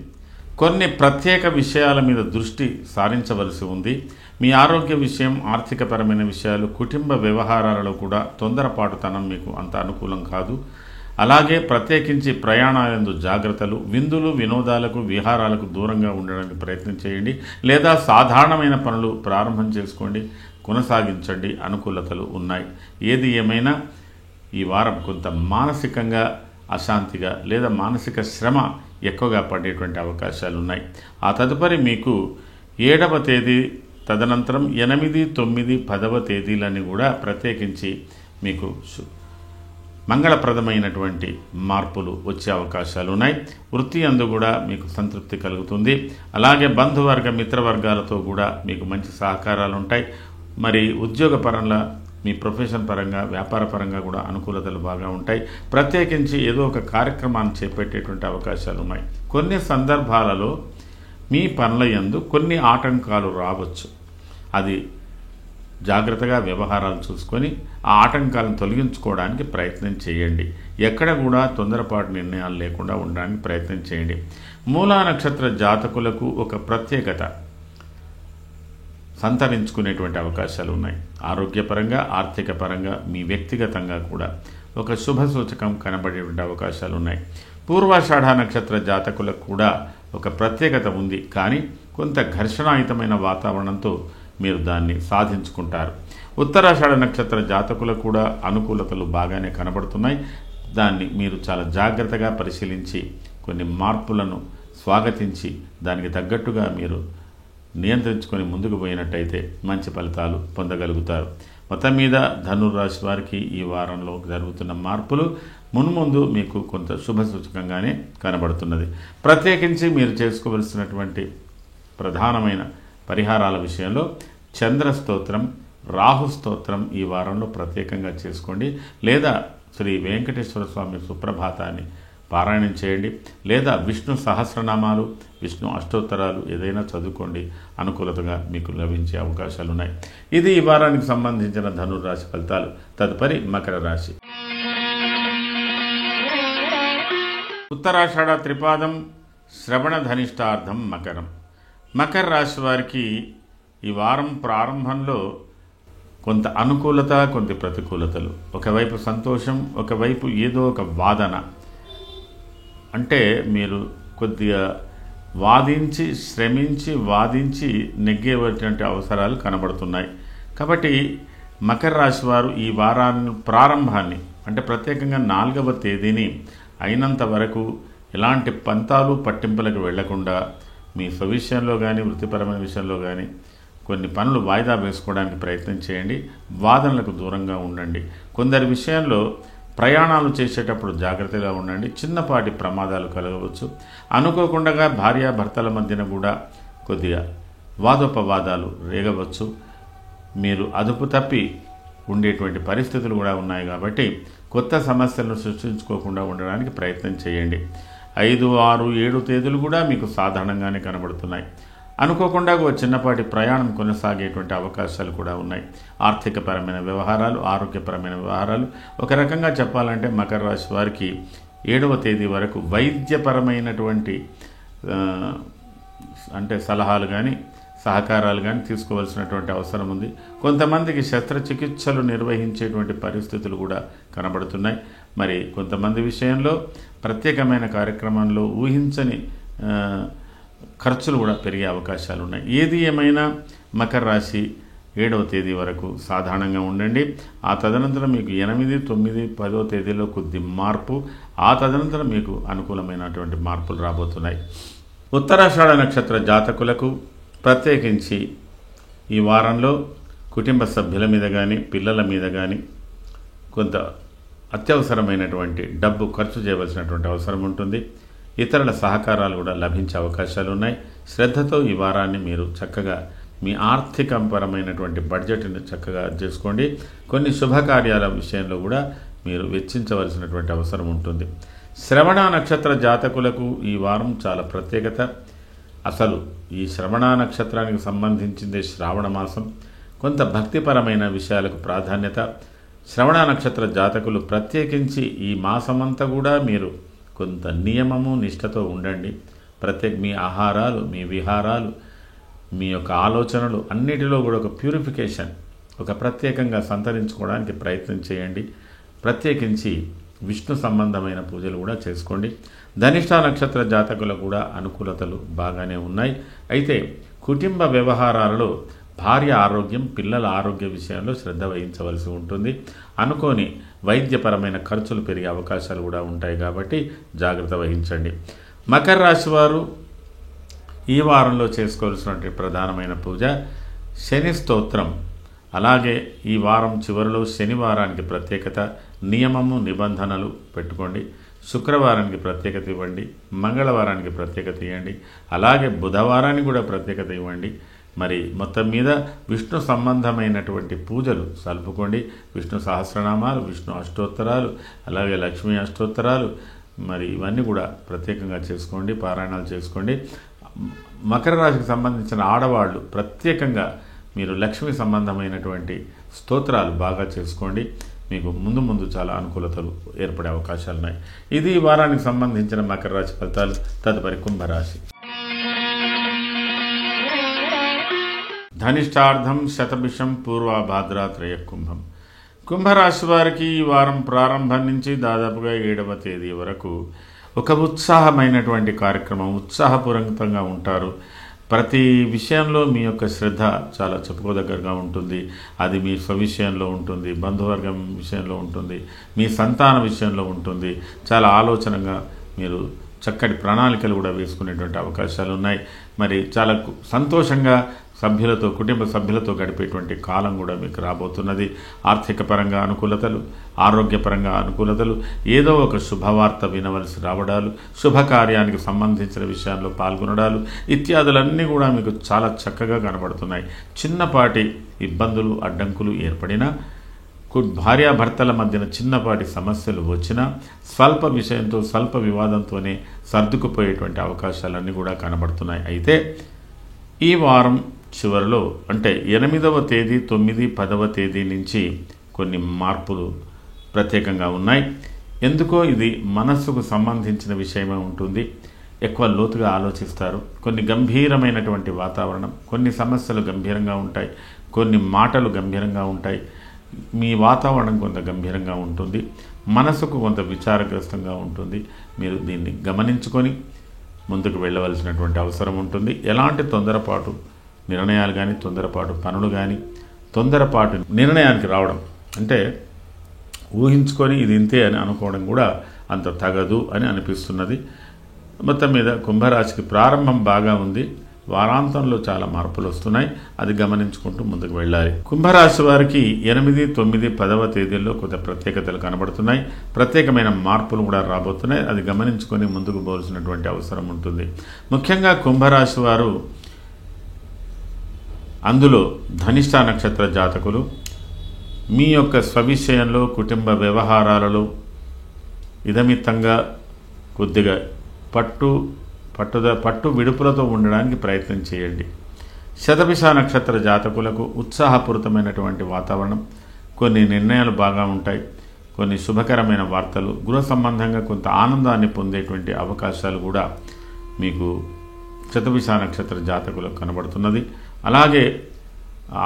A: కొన్ని ప్రత్యేక విషయాల మీద దృష్టి సారించవలసి ఉంది. మీ ఆరోగ్య విషయం, ఆర్థికపరమైన విషయాలు, కుటుంబ వ్యవహారాలలో కూడా తొందరపాటుతనం మీకు అంత అనుకూలం కాదు. అలాగే ప్రత్యేకించి ప్రయాణాలందు జాగ్రత్తలు, విందులు, వినోదాలకు, విహారాలకు దూరంగా ఉండడానికి ప్రయత్నం చేయండి. లేదా సాధారణమైన పనులు ప్రారంభం చేసుకోండి, కొనసాగించండి. అనుకూలతలు ఉన్నాయి. ఏది ఏమైనా ఈ వారం కొంత మానసికంగా అశాంతిగా లేదా మానసిక శ్రమ ఎక్కువగా పడేటువంటి అవకాశాలు ఉన్నాయి. ఆ తదుపరి మీకు 7వ తేదీ, తదనంతరం 8, 9, 10వ తేదీలని కూడా ప్రత్యేకించి మీకు మంగళప్రదమైనటువంటి మార్పులు వచ్చే అవకాశాలు ఉన్నాయి. వృత్తి అందు కూడా మీకు సంతృప్తి కలుగుతుంది. అలాగే బంధువర్గ మిత్రవర్గాలతో కూడా మీకు మంచి సహకారాలు ఉంటాయి. మరి ఉద్యోగపరంగా, మీ ప్రొఫెషన్ పరంగా, వ్యాపార పరంగా కూడా అనుకూలతలు బాగా ఉంటాయి. ప్రత్యేకించి ఏదో ఒక కార్యక్రమాన్ని చేపట్టేటువంటి అవకాశాలు ఉన్నాయి. కొన్ని సందర్భాలలో మీ పనుల యందు కొన్ని ఆటంకాలు రావచ్చు. అది జాగ్రత్తగా వ్యవహారాలు చూసుకొని ఆ ఆటంకాలను తొలగించుకోవడానికి ప్రయత్నం చేయండి. ఎక్కడ కూడా తొందరపాటు నిర్ణయాలు లేకుండా ఉండడానికి ప్రయత్నం చేయండి. మూలా నక్షత్ర జాతకులకు ఒక ప్రత్యేకత సంతరించుకునేటువంటి అవకాశాలు ఉన్నాయి. ఆరోగ్యపరంగా, ఆర్థిక పరంగా, మీ వ్యక్తిగతంగా కూడా ఒక శుభ సూచకం కనబడేటువంటి అవకాశాలు ఉన్నాయి. పూర్వాషాఢ నక్షత్ర జాతకులకు కూడా ఒక ప్రత్యేకత ఉంది. కానీ కొంత ఘర్షణాయుతమైన వాతావరణంతో మీరు దాన్ని సాధించుకుంటారు. ఉత్తరాషాఢ నక్షత్ర జాతకులకు కూడా అనుకూలతలు బాగానే కనబడుతున్నాయి. దాన్ని మీరు చాలా జాగ్రత్తగా పరిశీలించి కొన్ని మార్పులను స్వాగతించి దానికి తగ్గట్టుగా మీరు నియంత్రించుకొని ముందుకు పోయినట్టయితే మంచి ఫలితాలు పొందగలుగుతారు. మొత్తం మీద ధనుర్రాశి వారికి ఈ వారంలో జరుగుతున్న మార్పులు మున్ముందు మీకు కొంత శుభసూచకంగానే కనబడుతున్నది. ప్రత్యేకించి మీరు చేసుకోవలసినటువంటి ప్రధానమైన పరిహారాల విషయంలో చంద్ర స్తోత్రం, రాహు స్తోత్రం ఈ వారంలో ప్రత్యేకంగా చేసుకోండి. లేదా శ్రీ వెంకటేశ్వర స్వామి సుప్రభాతాన్ని పారాయణం చేయండి. లేదా విష్ణు సహస్రనామాలు, విష్ణు అష్టోత్తరాలు ఏదైనా చదువుకోండి. అనుకూలతగా మీకు లభించే అవకాశాలు ఉన్నాయి. ఇది ఈ వారానికి సంబంధించిన ధనుర్రాశి ఫలితాలు. తదుపరి మకర రాశి. ఉత్తరాషాఢ త్రిపాదం, శ్రవణ ధనిష్టార్థం మకరం. మకర రాశి వారికి ఈ వారం ప్రారంభంలో కొంత అనుకూలత, కొంత ప్రతికూలతలు. ఒకవైపు సంతోషం, ఒకవైపు ఏదో ఒక వాదన. అంటే మీరు కొద్దిగా వాదించి, శ్రమించి, వాదించి నెగ్గేటువంటి అవసరాలు కనబడుతున్నాయి. కాబట్టి మకర రాశి వారు ఈ వారాన్ని ప్రారంభాన్ని, అంటే ప్రత్యేకంగా 4వ తేదీని అయినంత వరకు ఎలాంటి పంతాలు పట్టింపులకు వెళ్లకుండా మీ స్వవిషయంలో కానీ, వృత్తిపరమైన విషయంలో కానీ కొన్ని పనులు వాయిదా వేసుకోవడానికి ప్రయత్నం చేయండి. వాదనలకు దూరంగా ఉండండి. కొందరి విషయంలో ప్రయాణాలు చేసేటప్పుడు జాగ్రత్తగా ఉండండి. చిన్నపాటి ప్రమాదాలు కలగవచ్చు. అనుకోకుండా భార్యాభర్తల మధ్యన కూడా కొద్దిగా వాదోపవాదాలు రేగవచ్చు. మీరు అదుపు తప్పి ఉండేటువంటి పరిస్థితులు కూడా ఉన్నాయి. కాబట్టి కొత్త సమస్యలను సృష్టించుకోకుండా ఉండడానికి ప్రయత్నం చేయండి. 5, 6, 7 తేదీలు కూడా మీకు సాధారణంగానే కనబడుతున్నాయి. అనుకోకుండా ఒక చిన్నపాటి ప్రయాణం కొనసాగేటువంటి అవకాశాలు కూడా ఉన్నాయి. ఆర్థికపరమైన వ్యవహారాలు, ఆరోగ్యపరమైన వ్యవహారాలు. ఒక రకంగా చెప్పాలంటే మకర రాశి వారికి 7వ తేదీ వరకు వైద్యపరమైనటువంటి అంటే సలహాలు కానీ, సహకారాలు కానీ తీసుకోవాల్సినటువంటి అవసరం ఉంది. కొంతమందికి శస్త్రచికిత్సలు నిర్వహించేటువంటి పరిస్థితులు కూడా కనబడుతున్నాయి. మరి కొంతమంది విషయంలో ప్రత్యేకమైన కార్యక్రమంలో ఊహించని ఖర్చులు కూడా పెరిగే అవకాశాలు ఉన్నాయి. ఏది ఏమైనా మకర రాశి 7వ తేదీ వరకు సాధారణంగా ఉండండి. ఆ తదనంతరం మీకు 8, 9, 10వ తేదీలో కొద్ది మార్పు, ఆ తదనంతరం మీకు అనుకూలమైనటువంటి మార్పులు రాబోతున్నాయి. ఉత్తరాషాఢ నక్షత్ర జాతకులకు ప్రత్యేకించి ఈ వారంలో కుటుంబ సభ్యుల మీద కానీ, పిల్లల మీద కానీ కొంత అత్యవసరమైనటువంటి డబ్బు ఖర్చు చేయవలసినటువంటి అవసరం ఉంటుంది. ఇతరుల సహకారాలు కూడా లభించే అవకాశాలు ఉన్నాయి. శ్రద్ధతో ఈ వారాన్ని మీరు చక్కగా మీ ఆర్థికపరమైనటువంటి బడ్జెట్ని చక్కగా చేసుకోండి. కొన్ని శుభకార్యాల విషయంలో కూడా మీరు వెచ్చించవలసినటువంటి అవసరం ఉంటుంది. శ్రవణ నక్షత్ర జాతకులకు ఈ వారం చాలా ప్రత్యేకత. అసలు ఈ శ్రవణ నక్షత్రానికి సంబంధించిందే శ్రావణ మాసం. కొంత భక్తిపరమైన విషయాలకు ప్రాధాన్యత. శ్రవణ నక్షత్ర జాతకులు ప్రత్యేకించి ఈ మాసమంతా కూడా మీరు కొంత నియమము నిష్ఠతో ఉండండి. మీ ఆహారాలు, మీ విహారాలు, మీ యొక్క ఆలోచనలు అన్నిటిలో కూడా ఒక ప్యూరిఫికేషన్, ఒక ప్రత్యేకంగా సంతరించుకోవడానికి ప్రయత్నం చేయండి. ప్రత్యేకించి విష్ణు సంబంధమైన పూజలు కూడా చేసుకోండి. ధనిష్ట నక్షత్ర జాతకులకు కూడా అనుకూలతలు బాగానే ఉన్నాయి. అయితే కుటుంబ వ్యవహారాలలో భార్య ఆరోగ్యం, పిల్లల ఆరోగ్య విషయంలో శ్రద్ధ వహించవలసి ఉంటుంది. అనుకోని వైద్యపరమైన ఖర్చులు పెరిగే అవకాశాలు కూడా ఉంటాయి కాబట్టి జాగ్రత్త వహించండి. మకర రాశి వారు ఈ వారంలో చేసుకోవాల్సినటువంటి ప్రధానమైన పూజ శని స్తోత్రం. అలాగే ఈ వారం చివరిలో శనివారానికి ప్రత్యేకత, నియమము నిబంధనలు పెట్టుకోండి. శుక్రవారానికి ప్రత్యేకత ఇవ్వండి. మంగళవారానికి ప్రత్యేకత ఇవ్వండి. అలాగే బుధవారానికి కూడా ప్రత్యేకత ఇవ్వండి. మరి మొత్తం మీద విష్ణు సంబంధమైనటువంటి పూజలు సలుపుకోండి. విష్ణు సహస్రనామాలు, విష్ణు అష్టోత్తరాలు, అలాగే లక్ష్మీ అష్టోత్తరాలు, మరి ఇవన్నీ కూడా ప్రత్యేకంగా చేసుకోండి, పారాయణాలు చేసుకోండి. మకర రాశికి సంబంధించిన ఆడవాళ్ళు ప్రత్యేకంగా మీరు లక్ష్మీ సంబంధమైనటువంటి స్తోత్రాలు బాగా చేసుకోండి. మీకు ముందు ముందు చాలా అనుకూలతలు ఏర్పడే అవకాశాలు ఉన్నాయి. ఇది ఈ వారానికి సంబంధించిన మకర రాశి ఫలితాలు. తదుపరి కుంభరాశి. ధనిష్టార్థం శతభిషం పూర్వభాద్రాత్రయ కుంభం. కుంభరాశి వారికి ఈ వారం ప్రారంభం నుంచి దాదాపుగా 7వ తేదీ వరకు ఒక ఉత్సాహమైనటువంటి కార్యక్రమం, ఉత్సాహపూరితంగా ఉంటారు. ప్రతి విషయంలో మీ యొక్క శ్రద్ధ చాలా చెప్పుకోదగ్గరగా ఉంటుంది. అది మీ స్వవిషయంలో ఉంటుంది, బంధువర్గం విషయంలో ఉంటుంది, మీ సంతాన విషయంలో ఉంటుంది. చాలా ఆలోచనగా మీరు చక్కటి ప్రణాళికలు కూడా వేసుకునేటువంటి అవకాశాలు ఉన్నాయి. మరి చాలా సంతోషంగా కుటుంబ సభ్యులతో గడిపేటువంటి కాలం కూడా మీకు రాబోతున్నది. ఆర్థిక పరంగా అనుకూలతలు, ఆరోగ్యపరంగా అనుకూలతలు, ఏదో ఒక శుభవార్త వినవలసి రావడాలు, శుభకార్యానికి సంబంధించిన విషయాల్లో పాల్గొనడాలు ఇత్యాదులన్నీ కూడా మీకు చాలా చక్కగా కనబడుతున్నాయి. చిన్నపాటి ఇబ్బందులు, అడ్డంకులు ఏర్పడినా, భార్యాభర్తల మధ్యన చిన్నపాటి సమస్యలు వచ్చినా స్వల్ప విషయంతో, స్వల్ప వివాదంతోనే సర్దుకుపోయేటువంటి అవకాశాలన్నీ కూడా కనబడుతున్నాయి. అయితే ఈ వారం చివరిలో అంటే 8వ తేదీ, 9, 10వ తేదీ నుంచి కొన్ని మార్పులు ప్రత్యేకంగా ఉన్నాయి. ఎందుకో ఇది మనస్సుకు సంబంధించిన విషయమే ఉంటుంది. ఎక్కువ లోతుగా ఆలోచిస్తారు. కొన్ని గంభీరమైనటువంటి వాతావరణం, కొన్ని సమస్యలు గంభీరంగా ఉంటాయి, కొన్ని మాటలు గంభీరంగా ఉంటాయి. మీ వాతావరణం కొంత గంభీరంగా ఉంటుంది, మనసుకు కొంత విచారగ్రస్తంగా ఉంటుంది. మీరు దీన్ని గమనించుకొని ముందుకు వెళ్ళవలసినటువంటి అవసరం ఉంటుంది. ఎలాంటి తొందరపాటు నిర్ణయాలు కానీ, తొందరపాటు పనులు కానీ, తొందరపాటు నిర్ణయానికి రావడం అంటే ఊహించుకొని ఇది ఇంతే అని అనుకోవడం కూడా అంత తగదు అని అనిపిస్తున్నది. మొత్తం మీద కుంభరాశికి ప్రారంభం బాగా ఉంది. వారాంతంలో చాలా మార్పులు వస్తున్నాయి. అది గమనించుకుంటూ ముందుకు వెళ్ళాలి. కుంభరాశి వారికి 8, 9, 10వ తేదీల్లో కొంత ప్రత్యేకతలు కనబడుతున్నాయి. ప్రత్యేకమైన మార్పులు కూడా రాబోతున్నాయి. అది గమనించుకొని ముందుకు పోవాల్సినటువంటి అవసరం ఉంటుంది. ముఖ్యంగా కుంభరాశి వారు, అందులో ధనిష్ట నక్షత్ర జాతకులు, మీ యొక్క స్వవిషయంలో, కుటుంబ వ్యవహారాలలో ఇదమిత్తంగా కొద్దిగా పట్టు విడుపులతో ఉండడానికి ప్రయత్నం చేయండి. శతభిష నక్షత్ర జాతకులకు ఉత్సాహపూరితమైనటువంటి వాతావరణం, కొన్ని నిర్ణయాలు బాగా ఉంటాయి, కొన్ని శుభకరమైన వార్తలు, గృహ సంబంధంగా కొంత ఆనందాన్ని పొందేటువంటి అవకాశాలు కూడా మీకు శతభిష నక్షత్ర జాతకులకు కనబడుతున్నది. అలాగే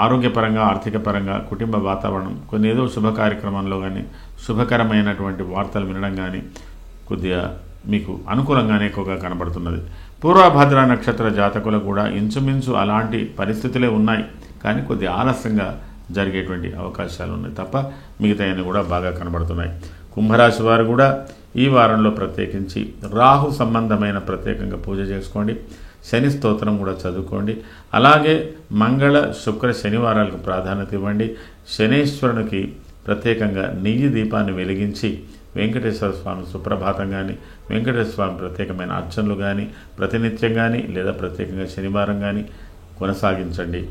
A: ఆరోగ్యపరంగా, ఆర్థిక పరంగా, కుటుంబ వాతావరణం, కొన్ని ఏదో శుభ కార్యక్రమంలో కానీ, శుభకరమైనటువంటి వార్తలు వినడం కానీ కొద్దిగా మీకు అనుకూలంగానే ఎక్కువగా కనబడుతున్నది. పూర్వభద్ర నక్షత్ర జాతకులు కూడా ఇంచుమించు అలాంటి పరిస్థితులే ఉన్నాయి, కానీ కొద్ది ఆలస్యంగా జరిగేటువంటి అవకాశాలు ఉన్నాయి తప్ప మిగతాయన్ని కూడా బాగా కనబడుతున్నాయి. కుంభరాశి వారు కూడా ఈ వారంలో ప్రత్యేకించి రాహు సంబంధమైన ప్రత్యేకంగా పూజ చేసుకోండి. శని స్తోత్రం కూడా చదువుకోండి. అలాగే మంగళ, శుక్ర, శనివారాలకు ప్రాధాన్యత ఇవ్వండి. శనేశ్వరునికి ప్రత్యేకంగా నెయ్యి దీపాన్ని వెలిగించి వెంకటేశ్వర స్వామి సుప్రభాతం కానీ, వెంకటేశ్వర స్వామి ప్రత్యేకమైన అర్చనలు కానీ ప్రతినిత్యం కానీ లేదా ప్రత్యేకంగా శనివారం కానీ కొనసాగించండి.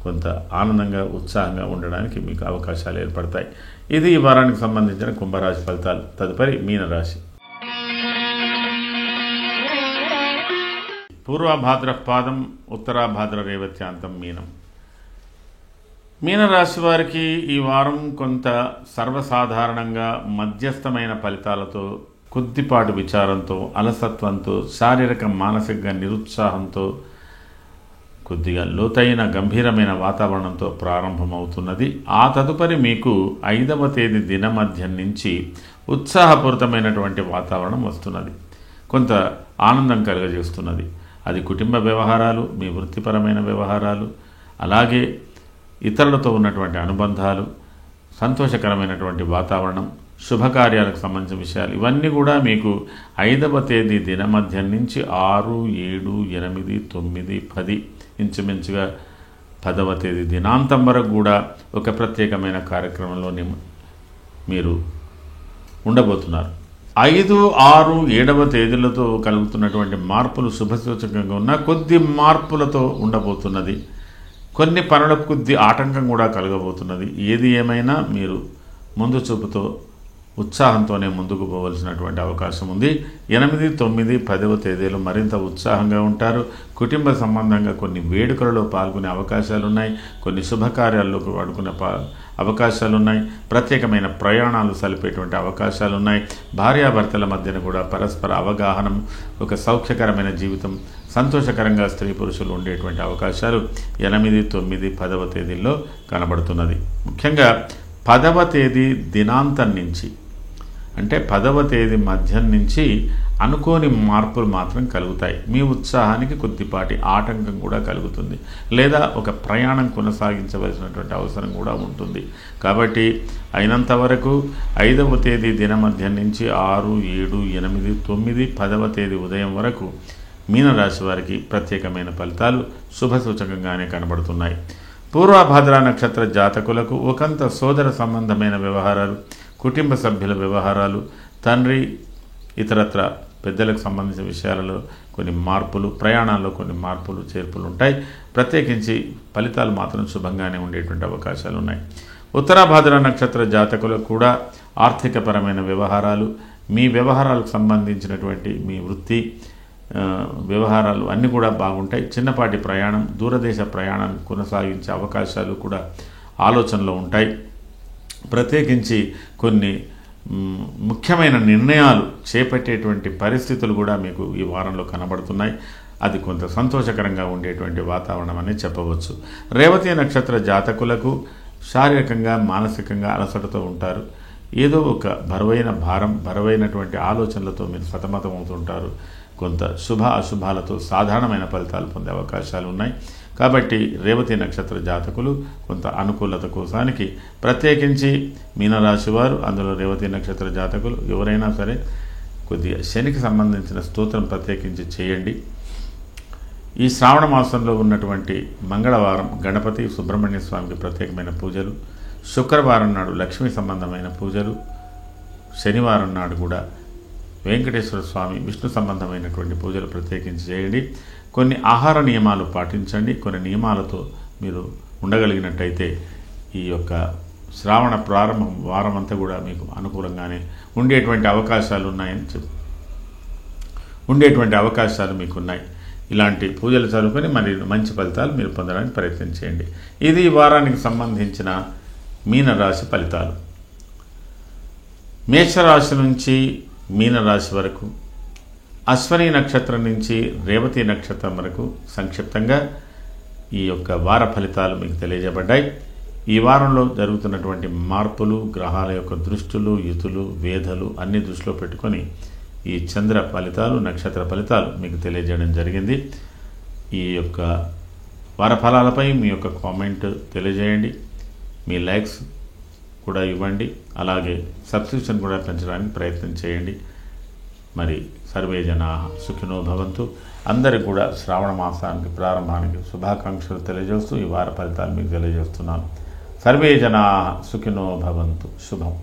A: కొంత ఆనందంగా ఉత్సాహంగా ఉండడానికి మీకు అవకాశాలు ఏర్పడతాయి. ఇది ఈ వారానికి సంబంధించిన కుంభరాశి ఫలితాలు. తదుపరి మీనరాశి. పూర్వభాద్రపాదం ఉత్తరాభాద్ర రేవత్యాంతం మీనం. మీనరాశి వారికి ఈ వారం కొంత సర్వసాధారణంగా మధ్యస్థమైన ఫలితాలతో, కొద్దిపాటు విచారంతో, అలసత్వంతో, శారీరక మానసిక నిరుత్సాహంతో, కొద్దిగా లోతైన గంభీరమైన వాతావరణంతో ప్రారంభమవుతున్నది. ఆ తదుపరి మీకు 5వ తేదీ దినమధ్యం నుంచి ఉత్సాహపూరితమైనటువంటి వాతావరణం వస్తున్నది. కొంత ఆనందం కలుగజేస్తున్నది. అది కుటుంబ వ్యవహారాలు, మీ వృత్తిపరమైన వ్యవహారాలు, అలాగే ఇతరులతో ఉన్నటువంటి అనుబంధాలు, సంతోషకరమైనటువంటి వాతావరణం, శుభకార్యాలకు సంబంధించిన విషయాలు, ఇవన్నీ కూడా మీకు 5వ తేదీ దినమధ్యం నుంచి 6, 7, 8, 9, 10 ఇంచుమించుగా 10వ తేదీ దినాంతం వరకు కూడా ఒక ప్రత్యేకమైన కార్యక్రమంలో మీరు ఉండబోతున్నారు. 5, 6, 7వ తేదీలతో కలుగుతున్నటువంటి మార్పులు శుభసూచకంగా ఉన్న కొద్ది మార్పులతో ఉండబోతున్నది. కొన్ని పనులకు కొద్ది ఆటంకం కూడా కలగబోతున్నది. ఏది ఏమైనా మీరు ముందు చూపుతో ఉత్సాహంతోనే ముందుకు పోవలసినటువంటి అవకాశం ఉంది. 8, 9, 10వ తేదీలు మరింత ఉత్సాహంగా ఉంటారు. కుటుంబ సంబంధంగా కొన్ని వేడుకలలో పాల్గొనే అవకాశాలున్నాయి. కొన్ని శుభకార్యాల్లో పాల్గొనే అవకాశాలున్నాయి. ప్రత్యేకమైన ప్రయాణాలు సలిపేటువంటి అవకాశాలున్నాయి. భార్యాభర్తల మధ్యన కూడా పరస్పర అవగాహన, ఒక సౌఖ్యకరమైన జీవితం, సంతోషకరంగా స్త్రీ పురుషులు ఉండేటువంటి అవకాశాలు 8, 9, 10వ తేదీల్లో కనబడుతున్నది. ముఖ్యంగా 10వ తేదీ దినాంతం నుంచి, అంటే 10వ తేదీ మధ్యం నుంచి అనుకోని మార్పులు మాత్రం కలుగుతాయి. మీ ఉత్సాహానికి కొద్దిపాటి ఆటంకం కూడా కలుగుతుంది, లేదా ఒక ప్రయాణం కొనసాగించవలసినటువంటి అవసరం కూడా ఉంటుంది. కాబట్టి అయినంత వరకు 5వ తేదీ దినమధ్యం నుంచి 6, 7, 8, 9, 10వ తేదీ ఉదయం వరకు మీనరాశి వారికి ప్రత్యేకమైన ఫలితాలు శుభసూచకంగానే కనబడుతున్నాయి. పూర్వభాద్ర నక్షత్ర జాతకులకు ఒకంత సోదర సంబంధమైన వ్యవహారాలు, కుటుంబ సభ్యుల వ్యవహారాలు, తండ్రి ఇతరత్ర పెద్దలకు సంబంధించిన విషయాలలో కొన్ని మార్పులు, ప్రయాణాల్లో కొన్ని మార్పులు చేర్పులు ఉంటాయి. ప్రత్యేకించి ఫలితాలు మాత్రం శుభంగానే ఉండేటువంటి అవకాశాలు ఉన్నాయి. ఉత్తరాభాద్ర నక్షత్ర జాతకులకు కూడా ఆర్థికపరమైన వ్యవహారాలు, మీ వ్యవహారాలకు సంబంధించినటువంటి మీ వృత్తి వ్యవహారాలు అన్నీ కూడా బాగుంటాయి. చిన్నపాటి ప్రయాణం, దూరదేశ ప్రయాణం కొనసాగించే అవకాశాలు కూడా ఆలోచనలో ఉంటాయి. ప్రత్యేకించి కొన్ని ముఖ్యమైన నిర్ణయాలు చేపట్టేటువంటి పరిస్థితులు కూడా మీకు ఈ వారంలో కనబడుతున్నాయి. అది కొంత సంతోషకరంగా ఉండేటువంటి వాతావరణం అని చెప్పవచ్చు. రేవతి నక్షత్ర జాతకులకు శారీరకంగా మానసికంగా అలసటతో ఉంటారు. ఏదో ఒక బరువైనటువంటి ఆలోచనలతో మీరు సతమతమవుతుంటారు. కొంత శుభ అశుభాలతో సాధారణమైన ఫలితాలు పొందే అవకాశాలు ఉన్నాయి. కాబట్టి రేవతి నక్షత్ర జాతకులు కొంత అనుకూలత కోసానికి, ప్రత్యేకించి మీనరాశి వారు, అందులో రేవతి నక్షత్ర జాతకులు ఎవరైనా సరే కొద్దిగా శనికి సంబంధించిన స్తోత్రం ప్రత్యేకించి చేయండి. ఈ శ్రావణ మాసంలో ఉన్నటువంటి మంగళవారం గణపతి సుబ్రహ్మణ్య స్వామికి ప్రత్యేకమైన పూజలు, శుక్రవారం నాడు లక్ష్మీ సంబంధమైన పూజలు, శనివారం నాడు కూడా వెంకటేశ్వర స్వామి విష్ణు సంబంధమైనటువంటి పూజలు ప్రత్యేకించి చేయండి. కొన్ని ఆహార నియమాలు పాటించండి. కొన్ని నియమాలతో మీరు ఉండగలిగినట్టయితే ఈ యొక్క శ్రావణ ప్రారంభం వారం అంతా కూడా మీకు అనుకూలంగానే ఉండేటువంటి అవకాశాలు మీకున్నాయి. ఇలాంటి పూజలు చదువుకొని మరి మంచి ఫలితాలు మీరు పొందడానికి ప్రయత్నం చేయండి. ఇది ఈ వారానికి సంబంధించిన మీనరాశి ఫలితాలు. మేషరాశి నుంచి మీనరాశి వరకు, అశ్వని నక్షత్రం నుంచి రేవతి నక్షత్రం వరకు సంక్షిప్తంగా ఈ యొక్క వార ఫలితాలు మీకు తెలియజేయబడ్డాయి. ఈ వారంలో జరుగుతున్నటువంటి మార్పులు, గ్రహాల యొక్క దృష్టులు, యుతులు, వేధలు అన్ని దృష్టిలో పెట్టుకొని ఈ చంద్ర ఫలితాలు, నక్షత్ర ఫలితాలు మీకు తెలియజేయడం జరిగింది. ఈ యొక్క వార ఫలాలపై మీ యొక్క కామెంట్ తెలియజేయండి. మీ లైక్స్ కూడా ఇవ్వండి. అలాగే సబ్స్క్రిప్షన్ కూడా పెంచడానికి ప్రయత్నం చేయండి. మరి సర్వే జనాః సుఖినో భవంతు. అందరికీ కూడా శ్రావణ మాసానికి ప్రారంభానికి శుభాకాంక్షలు తెలియజేస్తూ ఈ వార ఫలితాలు మీకు తెలియజేస్తున్నాను. సర్వే జనాః సుఖినో భవంతు. శుభం.